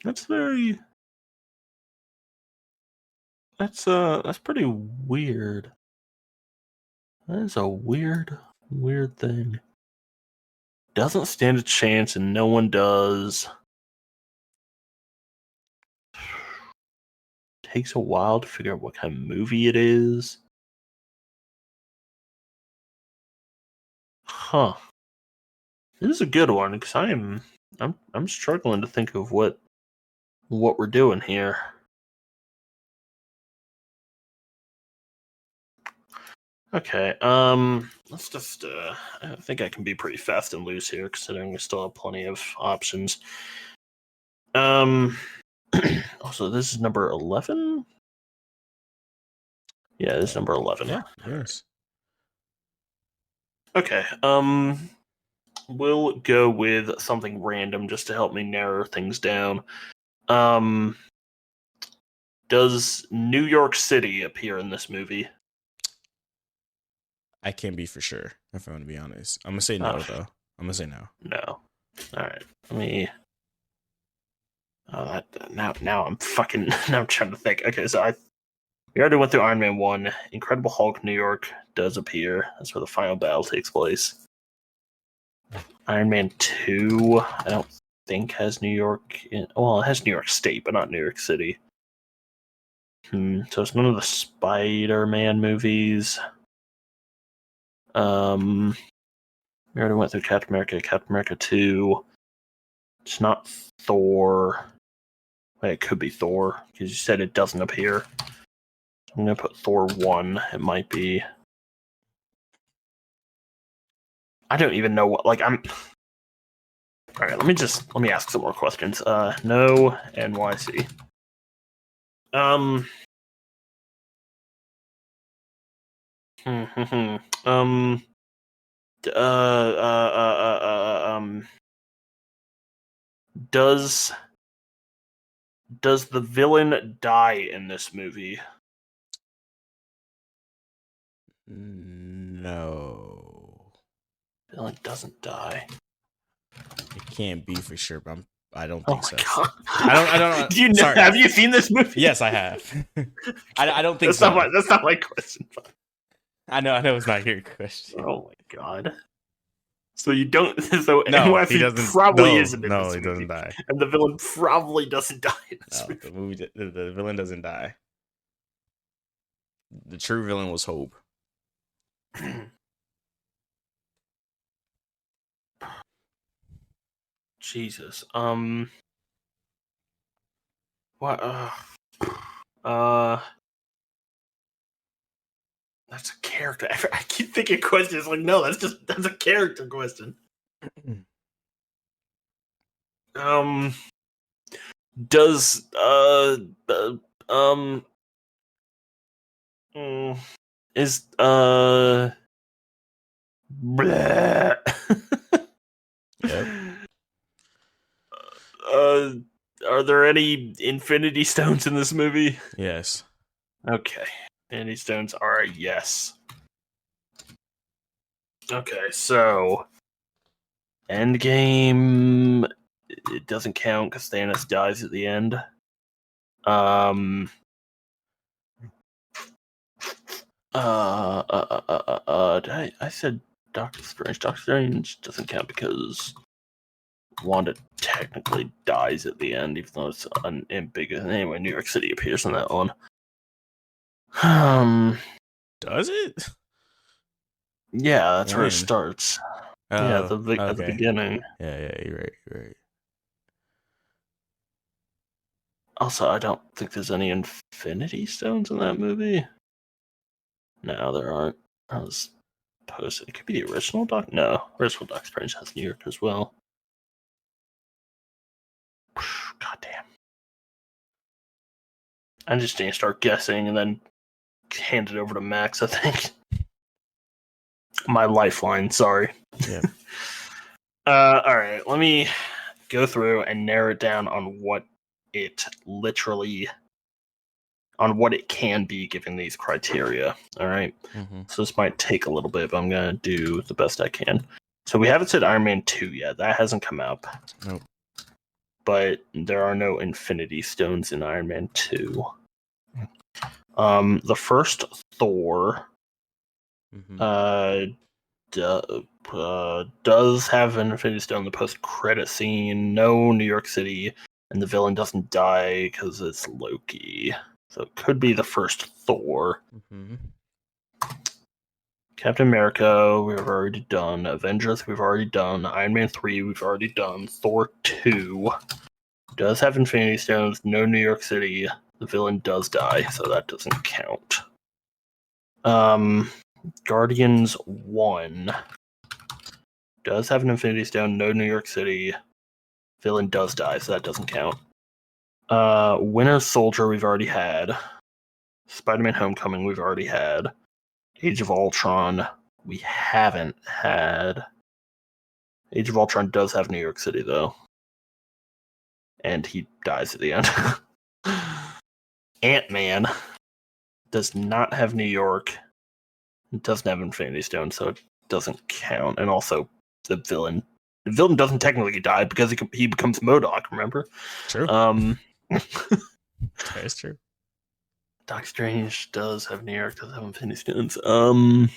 That's pretty weird. That is a weird thing. Doesn't stand a chance and no one does. Takes a while to figure out what kind of movie it is. Huh. This is a good one because I'm struggling to think of what we're doing here. Okay, let's just I think I can be pretty fast and loose here considering we still have plenty of options. Also, this is number 11? Yeah, this is number 11. Yeah, yes. Okay, we'll go with something random just to help me narrow things down. Does New York City appear in this movie? I can't be for sure, if I'm going to be honest. I'm going to say no, though. I'm going to say no. No. Alright, let me... now I'm fucking... Now I'm trying to think. Okay, so we already went through Iron Man 1. Incredible Hulk New York does appear. That's where the final battle takes place. Iron Man 2, I don't think has New York well, it has New York State, but not New York City. So it's none of the Spider-Man movies. We already went through Captain America 2. It's not Thor. Wait, it could be Thor, because you said it doesn't appear. I'm gonna put Thor 1. It might be. I don't even know what, I'm... Alright, let me ask some more questions. No, NYC. Does the villain die in this movie? No. Villain doesn't die. It can't be for sure, but I don't Oh think my so. god! I don't. Do you know, sorry. have you seen this movie? Yes, I have. I don't think That's so. that's not my question. I know it's not your question. Oh my god! So you don't. So No, NYC he doesn't. probably no, isn't in no, this he movie, doesn't die. and the villain probably doesn't die in this No, movie. the villain doesn't die. The true villain was Hope. Jesus. What? That's a character. I keep thinking questions like, no, that's a character question. Does is bleh. Yep. Are there any Infinity Stones in this movie? Yes. Okay. Infinity Stones are a yes. Okay, so Endgame, it doesn't count because Thanos dies at the end. I said Doctor Strange. Doctor Strange doesn't count because Wanda technically dies at the end, even though it's unambiguous. Anyway, New York City appears in that one. Does it? Yeah, that's where it When? starts. Oh, Yeah, at the okay. beginning. Yeah, you're right. Also, I don't think there's any Infinity Stones in that movie. No, there aren't. I was posted. It could be the original Doc. No, original Doctor Strange has New York as well. God damn. I just need to start guessing and then hand it over to Max, I think. My lifeline, sorry. Yeah. Alright, let me go through and narrow it down on what it can be given these criteria. Alright. Mm-hmm. So this might take a little bit, but I'm gonna do the best I can. So we haven't said Iron Man 2 yet. That hasn't come up. Nope. But there are no Infinity Stones in Iron Man 2. The first Thor Mm-hmm. does have an Infinity Stone in the post-credit scene. No New York City, and the villain doesn't die because it's Loki. So it could be the first Thor. Mm-hmm. Captain America, we've already done. Avengers, we've already done. Iron Man 3, we've already done. Thor 2 does have Infinity Stones. No New York City. The villain does die, so that doesn't count. Guardians 1 does have an Infinity Stone. No New York City. Villain does die, so that doesn't count. Winter Soldier, we've already had. Spider-Man Homecoming, we've already had. Age of Ultron, we haven't had. Age of Ultron does have New York City, though. And he dies at the end. Ant-Man does not have New York. It doesn't have Infinity Stone, so it doesn't count. And also, the villain doesn't technically die because he becomes MODOK, remember? True. That's true. Doctor Strange does have New York, does have Infinity Stones. I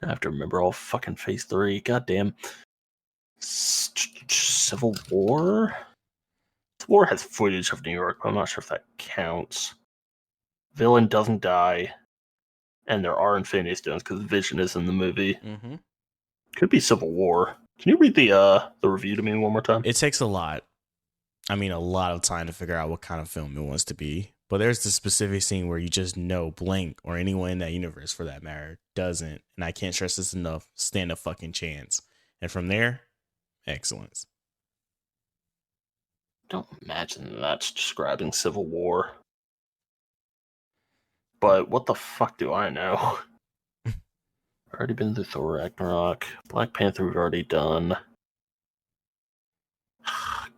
have to remember all fucking Phase 3. Goddamn. Civil War? Civil War has footage of New York, but I'm not sure if that counts. Villain doesn't die. And there are Infinity Stones because Vision is in the movie. Mm-hmm. Could be Civil War. Can you read the review to me one more time? It takes a lot of time to figure out what kind of film it wants to be. But there's the specific scene where you just know Blank or anyone in that universe, for that matter, doesn't, and I can't stress this enough, stand a fucking chance. And from there, excellence. Don't imagine that's describing Civil War. But what the fuck do I know? Already been through Thor Ragnarok. Black Panther we've already done.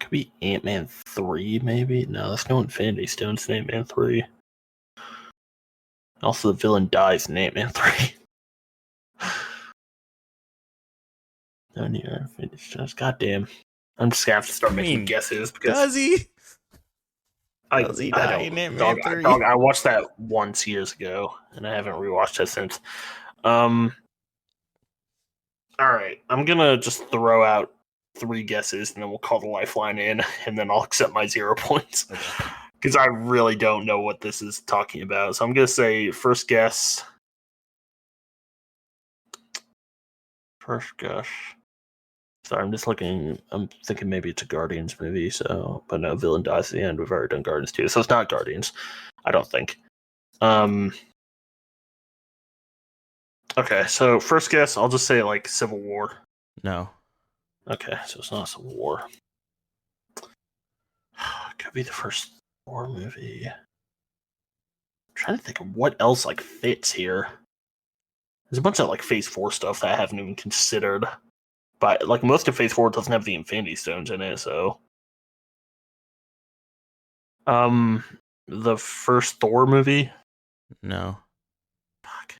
Could be Ant-Man 3, maybe? No, that's no Infinity Stones in Ant-Man 3. Also, the villain dies in Ant-Man 3. No new Infinity Stones. Goddamn. I'm just gonna have to start making guesses because Does he? I die in don't. Ant-Man 3? I watched that once years ago, and I haven't rewatched it since. All right, I'm gonna just throw out 3 guesses, and then we'll call the lifeline in, and then I'll accept my 0 points because I really don't know what this is talking about. So I'm gonna say first guess. First guess. Sorry, I'm just looking. I'm thinking maybe it's a Guardians movie. So, but no, villain dies at the end. We've already done Guardians 2, so it's not Guardians. I don't think. Okay, so first guess, I'll just say like Civil War. No. Okay, so it's not Civil War. Could be the first Thor movie. I'm trying to think of what else like fits here. There's a bunch of like Phase 4 stuff that I haven't even considered. But like most of Phase 4 doesn't have the Infinity Stones in it, so the first Thor movie? No. Fuck.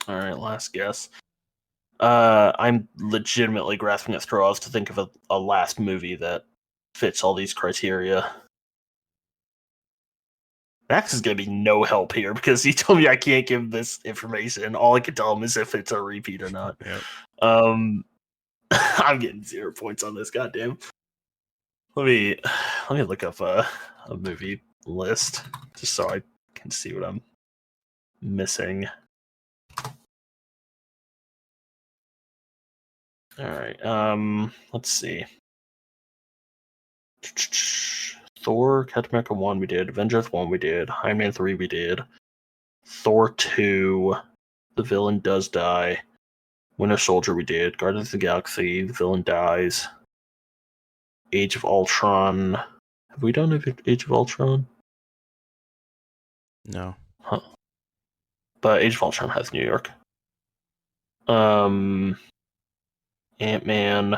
Alright, last guess. I'm legitimately grasping at straws to think of a last movie that fits all these criteria. Max is going to be no help here because he told me I can't give this information. All I can tell him is if it's a repeat or not. Yep. I'm getting 0 points on this. Goddamn. Let me look up a movie list just so I can see what I'm missing. All right. Let's see. Thor, Captain America 1 we did, Avengers 1 we did, Iron Man 3 we did, Thor 2, the villain does die, Winter Soldier we did, Guardians of the Galaxy, the villain dies, Age of Ultron. Have we done Age of Ultron? No. Huh. But Age of Ultron has New York. Ant-Man,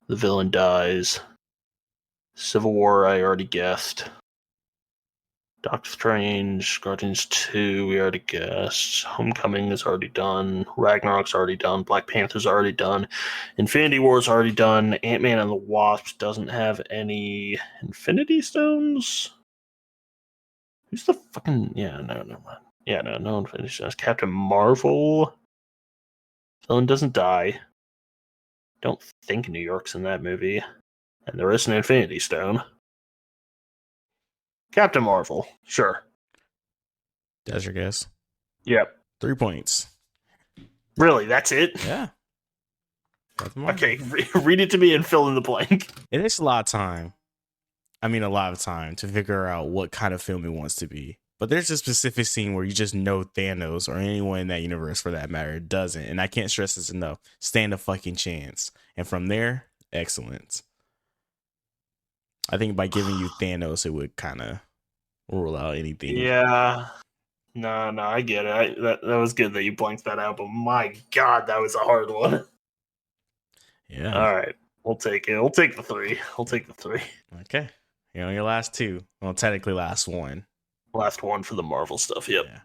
the villain dies. Civil War, I already guessed. Doctor Strange, Guardians 2, we already guessed. Homecoming is already done. Ragnarok's already done. Black Panther's already done. Infinity War's already done. Ant-Man and the Wasp doesn't have any Infinity Stones? Who's the fucking... Yeah, no, never mind. Yeah, no Infinity Stones. Captain Marvel. Villain doesn't die. Don't think New York's in that movie. And there is an Infinity Stone. Captain Marvel, sure. That's your guess? Yep. 3 points. Really, that's it? Yeah. Okay, read it to me and fill in the blank. It takes a lot of time. I mean, a lot of time to figure out what kind of film it wants to be. But there's a specific scene where you just know Thanos, or anyone in that universe for that matter, doesn't. And I can't stress this enough. Stand a fucking chance. And from there, excellence. I think by giving you Thanos, it would kind of rule out anything. Yeah. No, I get it. That was good that you blanked that out, but my God, that was a hard one. Yeah. All right. We'll take it. We'll take the 3. Okay. You're on your last 2. Well, technically last 1. Last one for the Marvel stuff, yep. Yeah.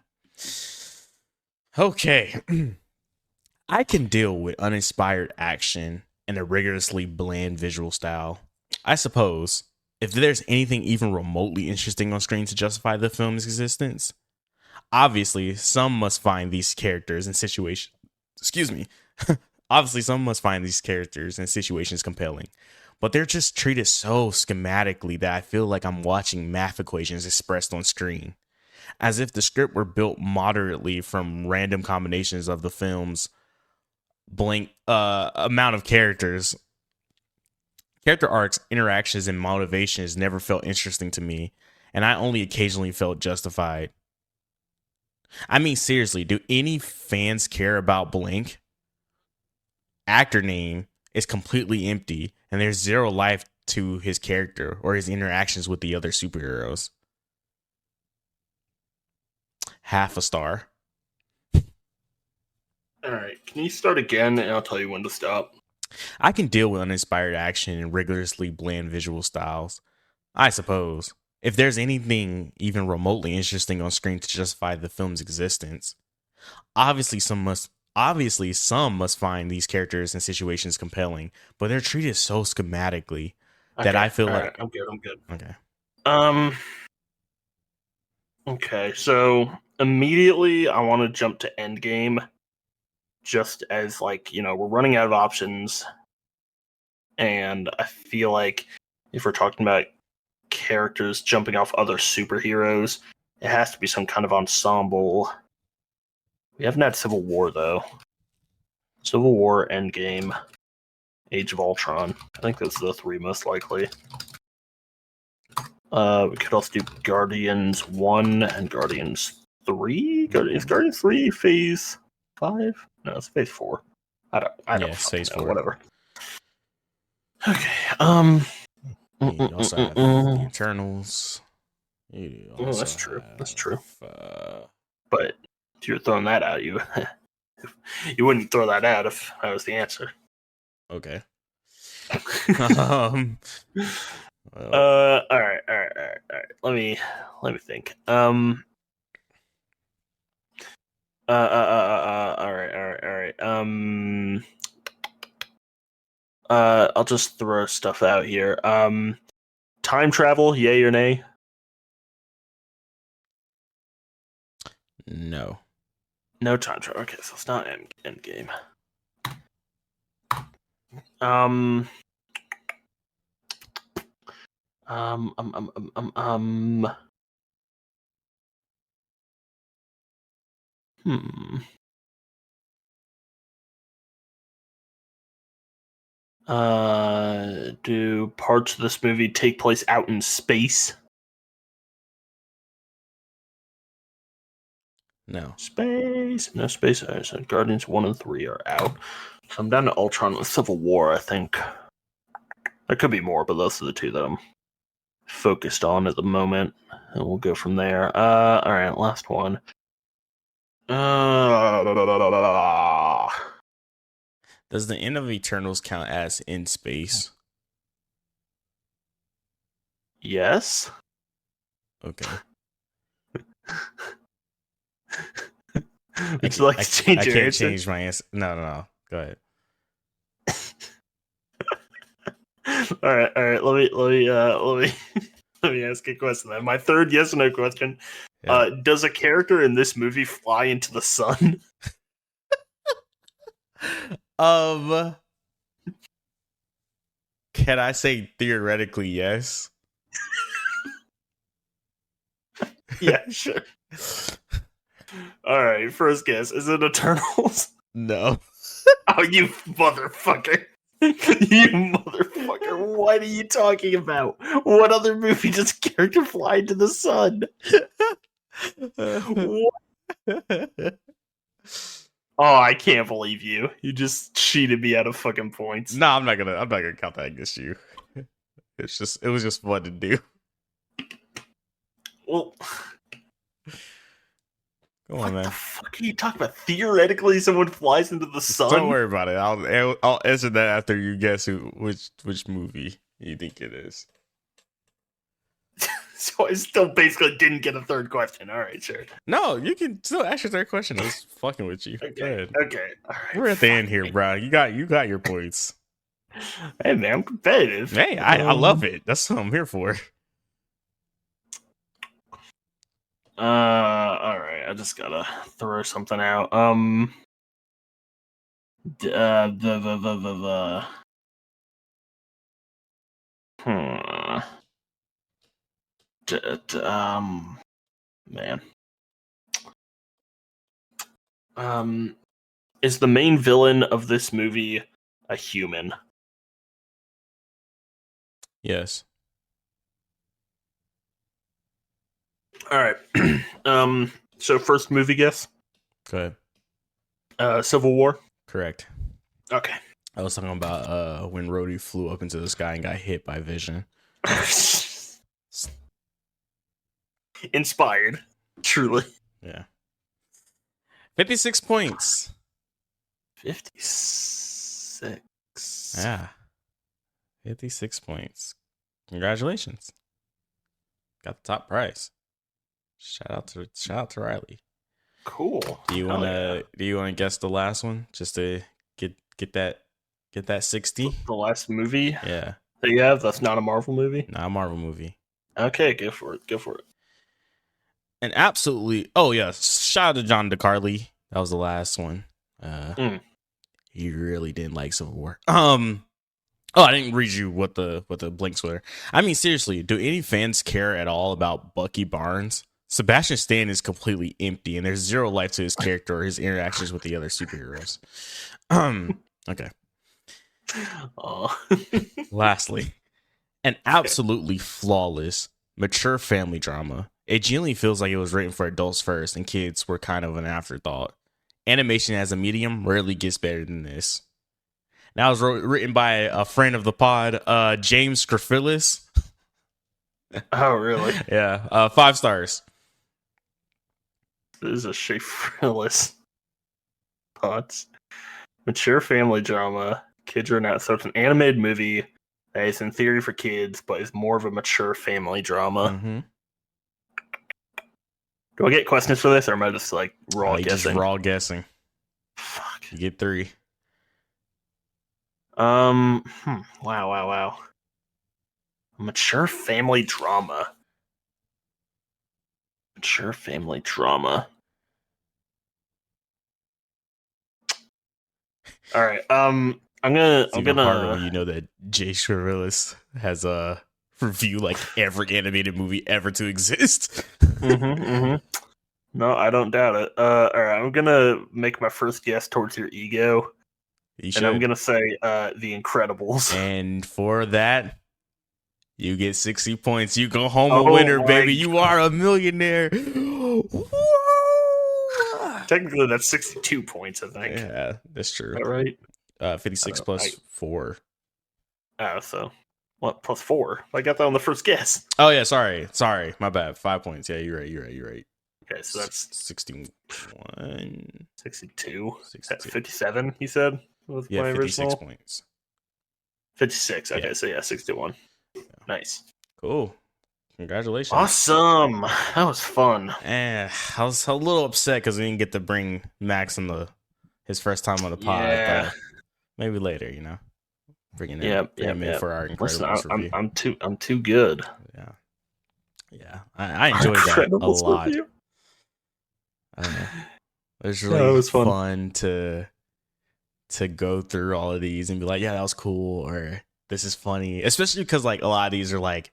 Okay. I can deal with uninspired action and a rigorously bland visual style. I suppose if there's anything even remotely interesting on screen to justify the film's existence, obviously some must find these characters and situations. Obviously, some must find these characters and situations compelling, but they're just treated so schematically that I feel like I'm watching math equations expressed on screen, as if the script were built moderately from random combinations of the film's blank amount of characters. Character arcs, interactions, and motivations never felt interesting to me, and I only occasionally felt justified. I mean, seriously, do any fans care about Blink? Actor name is completely empty, and there's zero life to his character or his interactions with the other superheroes. Half a star. All right. Can you start again, and I'll tell you when to stop? I can deal with uninspired action and rigorously bland visual styles, I suppose, if there's anything even remotely interesting on screen to justify the film's existence. Obviously, some must find these characters and situations compelling, but they're treated so schematically that I feel like I'm good. okay. Okay, so immediately I want to jump to Endgame, just as like, we're running out of options, and I feel like if we're talking about characters jumping off other superheroes, it has to be some kind of ensemble. We haven't had Civil War though. Civil War, Endgame, Age of Ultron. I think those are the three most likely. We could also do Guardians 1 and Guardians 3. Is Guardians 3 Phase 5? No, it's Phase 4. I don't Phase know, 4. whatever. Okay. You also have the Eternals. That's true. But if you're throwing that out, you wouldn't throw that out if that was the answer. Okay. All right. Let me think. All right. I'll just throw stuff out here. Time travel, yay or nay? No. No time travel. Okay, so it's not Endgame. Do parts of this movie take place out in space? No. Space. No space. Right, so Guardians 1 and 3 are out. So I'm down to Ultron with Civil War, I think. There could be more, but those are the two that I'm focused on at the moment. And we'll go from there. Alright, last one. Does the end of Eternals count as in space? Yes. Okay. Would you like to change your answer? I can't answer? change my answer. No. Go ahead. All right. Let me ask a question then. My third yes or no question. Yeah. Does a character in this movie fly into the sun? Can I say theoretically yes? Yeah, sure. All right, first guess. Is it Eternals? No. Oh, you motherfucker. You motherfucker. What are you talking about? What other movie does a character fly into the sun? What? Oh, I can't believe you. You just cheated me out of fucking points. No, I'm not gonna count that against you. It was just fun to do. Well, come on, man. What the fuck are you talking about? Theoretically, someone flies into the sun? Don't worry about it. I'll answer that after you guess which movie you think it is. So I still basically didn't get a third question. All right, sure. No, you can still ask your third question. I was fucking with you. Okay. Go ahead. Okay. All right. We're at the end here, bro. You got your points. Hey man, I'm competitive. Hey, I love it. That's what I'm here for. All right. I just gotta throw something out. Man. Is the main villain of this movie a human? Yes. All right. So first movie guess? Go ahead. Civil War? Correct. Okay. I was talking about when Rhodey flew up into the sky and got hit by Vision. Inspired. Truly. Yeah. 56 points. 56. Yeah. 56 points. Congratulations. Got the top prize. Shout out to Riley. Cool. Do you wanna guess the last one just to get that 60? The last movie Yeah. that you have that's not a Marvel movie? Not a Marvel movie. Okay, go for it. And absolutely, oh yeah, shout out to John DeCarly. That was the last one. He really didn't like Civil War. Oh, I didn't read you what the blinks were. I mean, seriously, do any fans care at all about Bucky Barnes? Sebastian Stan is completely empty, and there's zero life to his character or his interactions with the other superheroes. Okay. Lastly, an absolutely flawless, mature family drama. It genuinely feels like it was written for adults first, and kids were kind of an afterthought. Animation as a medium rarely gets better than this. Now, it was written by a friend of the pod, James Scrifilis. Oh, really? Yeah, 5 stars. This is a Schaeferless thoughts. Mature family drama. Kids are not. So it's an animated movie that is in theory for kids, but is more of a mature family drama. Mm-hmm. Do I get questions for this, or am I just like raw Just guessing? raw guessing. Fuck. You get 3. Wow. Mature family drama. All right. I'm gonna harder when you know that Jay Scrifilis has review like every animated movie ever to exist. No, I don't doubt it. All right, I'm gonna make my first guess towards your ego. And I'm gonna say The Incredibles. And for that, you get 60 points. You go home a winner, baby. You are a millionaire. Technically, that's 62 points, I think. Yeah, that's true. Is that right? 56 plus 4. Oh, so what? Plus 4? I got that on the first guess. Oh yeah, sorry, my bad. 5 points. Yeah, you're right. Okay, so that's 61. 62. 62. 57, he said? Was Yeah, my 56 original? points. 56. Okay, Yeah. so yeah, 61. Yeah. Nice. Cool. Congratulations. Awesome. That was fun. I was a little upset because we didn't get to bring Max on his first time on the pod. Yeah. But maybe later, bring him in for our Listen, Incredibles review. I'm too good. Yeah. I enjoyed that a lot. Review. I don't know. It was really it was fun to go through all of these and be like, yeah, that was cool, or this is funny, especially because like a lot of these are like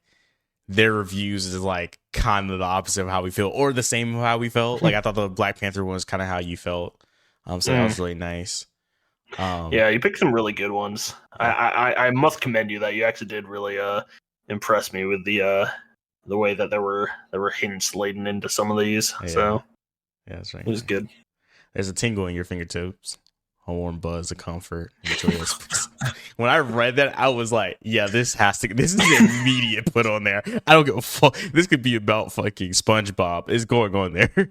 their reviews is like kind of the opposite of how we feel, or the same of how we felt. Like I thought the Black Panther one was kind of how you felt. So that was really nice. Yeah, you picked some really good ones. I must commend you that you actually did really impress me with the way that there were hints laden into some of these. Yeah. So yeah, that's right. it was good. There's a tingle in your fingertips, a warm buzz of comfort. When I read that, I was like, yeah, this is immediate put on there. I don't give a fuck. This could be about fucking SpongeBob. It's going on there.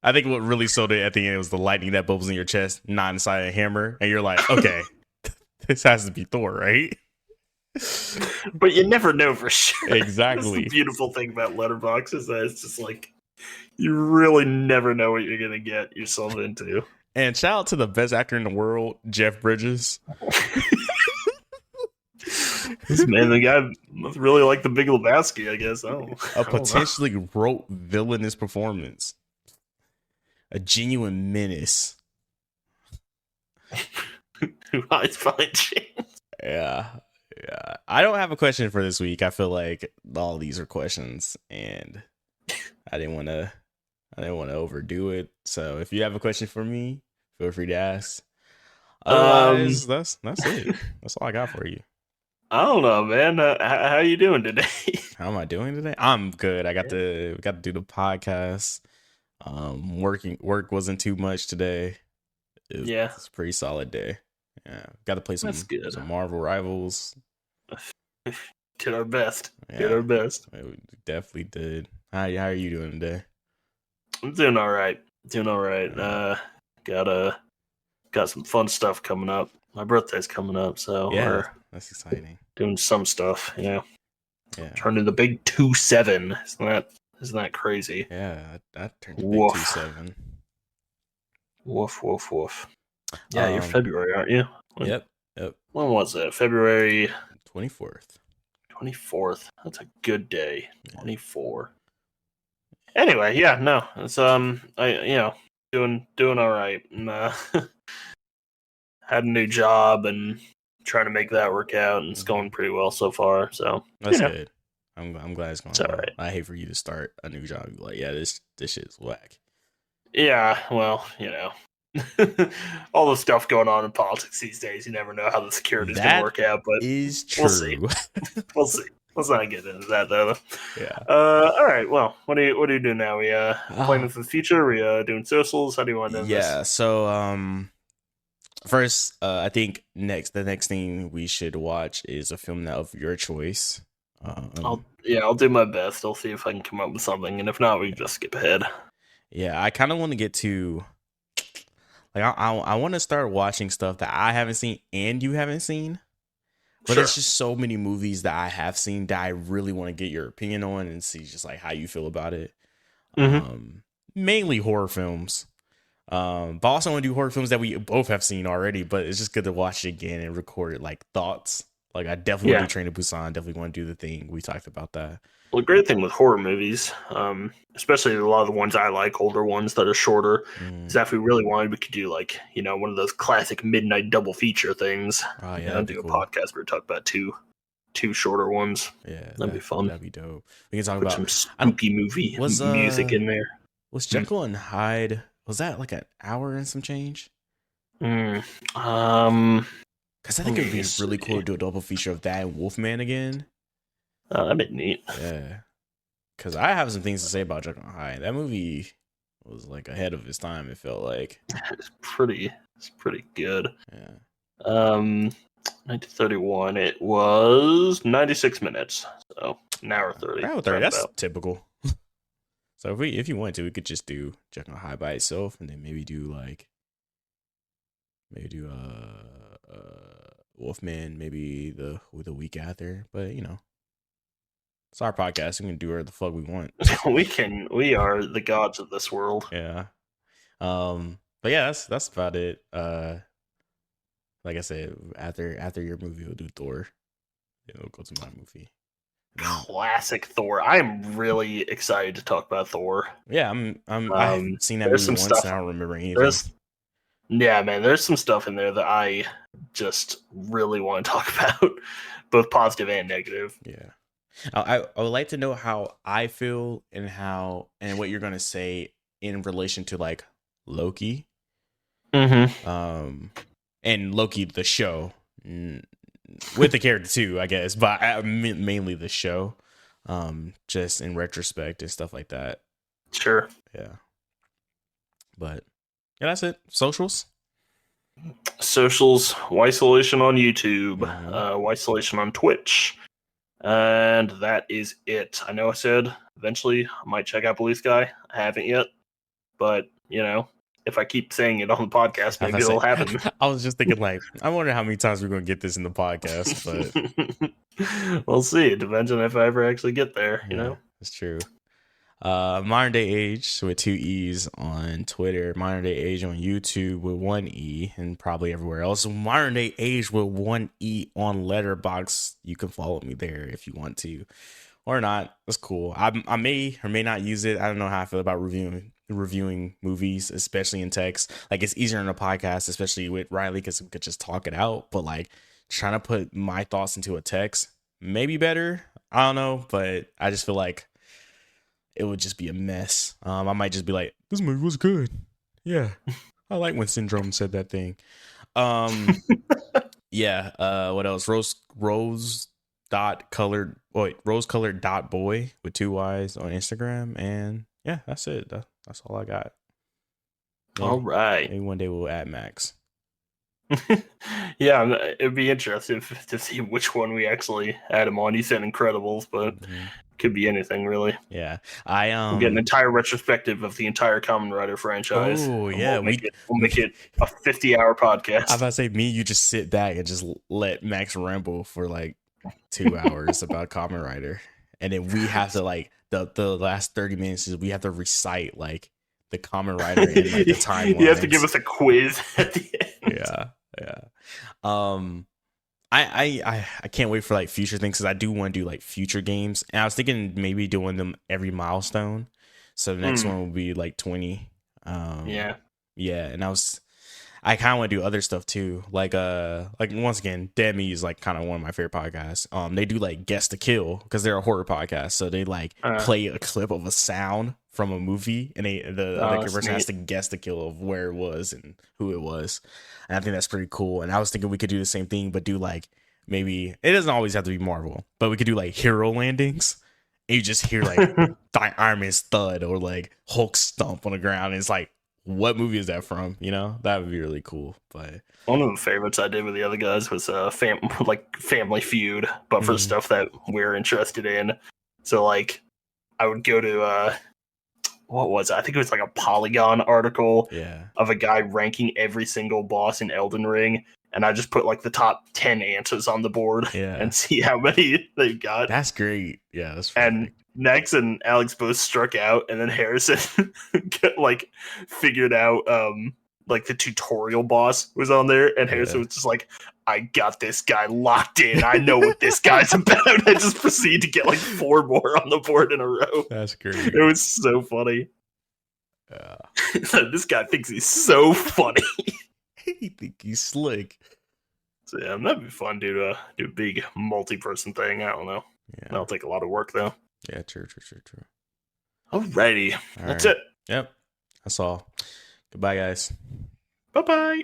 I think what really sold it at the end was the lightning that bubbles in your chest, not inside a hammer. And you're like, okay, this has to be Thor, right? But you never know for sure. Exactly. That's the beautiful thing about Letterboxd is that it's just like, you really never know what you're going to get yourself into. And shout out to the best actor in the world, Jeff Bridges. Man, the guy must really like The Big Lebowski, I guess. A potentially wrote villainous performance. A genuine menace. Who hides behind chains. Yeah. I don't have a question for this week. I feel like all these are questions, and I didn't want to overdo it. So if you have a question for me, feel free to ask. Otherwise, that's it. That's all I got for you. I don't know, man. How you doing today? How am I doing today? I'm good. We got to do the podcast. Work wasn't too much today. It's a pretty solid day. Yeah, got to play some Marvel Rivals. Did our best. We definitely did. How are you doing today? I'm doing all right. Got some fun stuff coming up. my birthday's coming up, so Yeah, we're that's exciting. doing some stuff. Yeah, Yeah, turning the big 2-7. Isn't that crazy? yeah, that turned to big Woof. 2-7. Woof, woof, woof. Yeah, you're Um, February, aren't you? Yep. When was it? February 24th. 24th. That's a good day. 24. Anyway, yeah, no, it's doing all right. And, had a new job and trying to make that work out, and it's going pretty well so far. So That's good. I'm glad it's going It's all well. right. I hate for you to start a new job and be like, yeah, this shit's whack. yeah, well, all the stuff going on in politics these days, you never know how the security's going to work out. But is true. we'll see. We'll see. Let's not get into that though. Yeah. All right. Well, what do you do now? We planning for the future? We doing socials? How do you want to do this? Yeah. So first, I think the next thing we should watch is a film of your choice. I'll do my best. I'll see if I can come up with something, and if not, we can just skip ahead. Yeah, I kind of want to get to I want to start watching stuff that I haven't seen and you haven't seen. But Sure. there's just so many movies that I have seen that I really want to get your opinion on and see just like how you feel about it. Mainly horror films. But also want to do horror films that we both have seen already, but it's just good to watch it again and record like thoughts. Like I definitely want to do Train to Busan, definitely want to do The Thing. We talked about that. Well, the great thing with horror movies, especially a lot of the ones I like, older ones that are shorter, is that if we really wanted, we could do like, one of those classic midnight double feature things. Oh yeah, Do a podcast where we talk about two shorter ones. Yeah, that'd be fun. That'd be dope. We can talk Put about some spooky movie music in there. Was Jekyll and Hyde? Was that like an hour and some change? Because I think it would be really cool to do a double feature of that and Wolfman again. That'd be neat. Yeah, because I have some things to say about Jekyll and Hyde. That movie was like ahead of its time. It felt like it's pretty good. Yeah. 1931. It was 96 minutes, so an hour 30. Hour 30. That's typical. So if you want to, we could just do Jekyll and Hyde by itself, and then maybe do Wolfman maybe the week after. But it's our podcast. We can do whatever the fuck we want. We are the gods of this world. Yeah. But yeah, that's about it. Like I said, after your movie, we'll do Thor. Then we'll go to my movie. Classic Thor. I am really excited to talk about Thor. Yeah, I've seen that movie once. And I don't remember anything. Yeah, man, there's some stuff in there that I just really want to talk about, both positive and negative. Yeah. I would like to know how I feel and what you're gonna say in relation to like Loki. Mm-hmm. And Loki the show with the character too, I guess, but mainly the show. Just in retrospect and stuff like that. Sure. Yeah. But yeah, that's it. Socials, Isolation on YouTube, Isolation on Twitch. And that is it. I know I said eventually I might check out Blue Sky. I haven't yet. But, if I keep saying it on the podcast, maybe it'll happen. I was just thinking, like, I wonder how many times we're going to get this in the podcast, but we'll see. It depends on if I ever actually get there, That's true. Modern Day Age with 2 E's on Twitter, Modern Day Age on YouTube with 1 E, and probably everywhere else. Modern Day Age with 1 E on Letterboxd. You can follow me there if you want to, or not. That's cool. I may or may not use it. I don't know how I feel about reviewing movies, especially in text. Like, it's easier in a podcast, especially with Riley, because we could just talk it out. But like trying to put my thoughts into a text, maybe better. I don't know, but I just feel like it would just be a mess. I might just be like, this movie was good. Yeah. I like when Syndrome said that thing. Yeah. What else? Rose colored boy with 2 Y's on Instagram. And yeah, that's it. That's all I got. Maybe, all right. Maybe one day we'll add Max. Yeah, it'd be interesting to see which one we actually add him on. He said Incredibles, but Could be anything, really. Yeah. We'll get an entire retrospective of the entire Kamen Rider franchise. Oh, yeah. We'll make it a 50-hour podcast. I was about to say, you just sit back and just let Max ramble for like 2 hours about Kamen Rider. And then we have to like the last 30 minutes is we have to recite like the Kamen Rider and like the timeline. You have to give us a quiz at the end. Yeah. I can't wait for like future things because I do want to do like future games. And I was thinking maybe doing them every milestone. So the next one will be like 20. Yeah. And I kind of want to do other stuff too. Like once again, Dead Me is like kind of one of my favorite podcasts. They do like Guess the Kill because they're a horror podcast. So they like play a clip of a sound from a movie, and the other person has to guess the kill of where it was and who it was. And I think that's pretty cool. And I was thinking we could do the same thing, but do like maybe it doesn't always have to be Marvel, but we could do like hero landings. And you just hear like Iron Man's thud or like Hulk stomp on the ground. And it's like, what movie is that from? You know, that would be really cool. But one of the favorites I did with the other guys was Family Feud, but for stuff that we're interested in. So like, I would go to what was it? I think it was like a Polygon article of a guy ranking every single boss in Elden Ring, and I just put like the top 10 answers on the board and see how many they got. That's great. Yeah, that's funny. And Nex and Alex both struck out, and then Harrison figured out like the tutorial boss was on there, and Harrison was just like, I got this guy locked in. I know what this guy's about. I just proceed to get like 4 more on the board in a row. That's great. It was so funny. This guy thinks he's so funny. He think he's slick. So yeah, that'd be fun to do a big multi-person thing. I don't know. Yeah. That'll take a lot of work though. Yeah, true. Alrighty. That's it. Yep. That's all. Goodbye, guys. Bye-bye.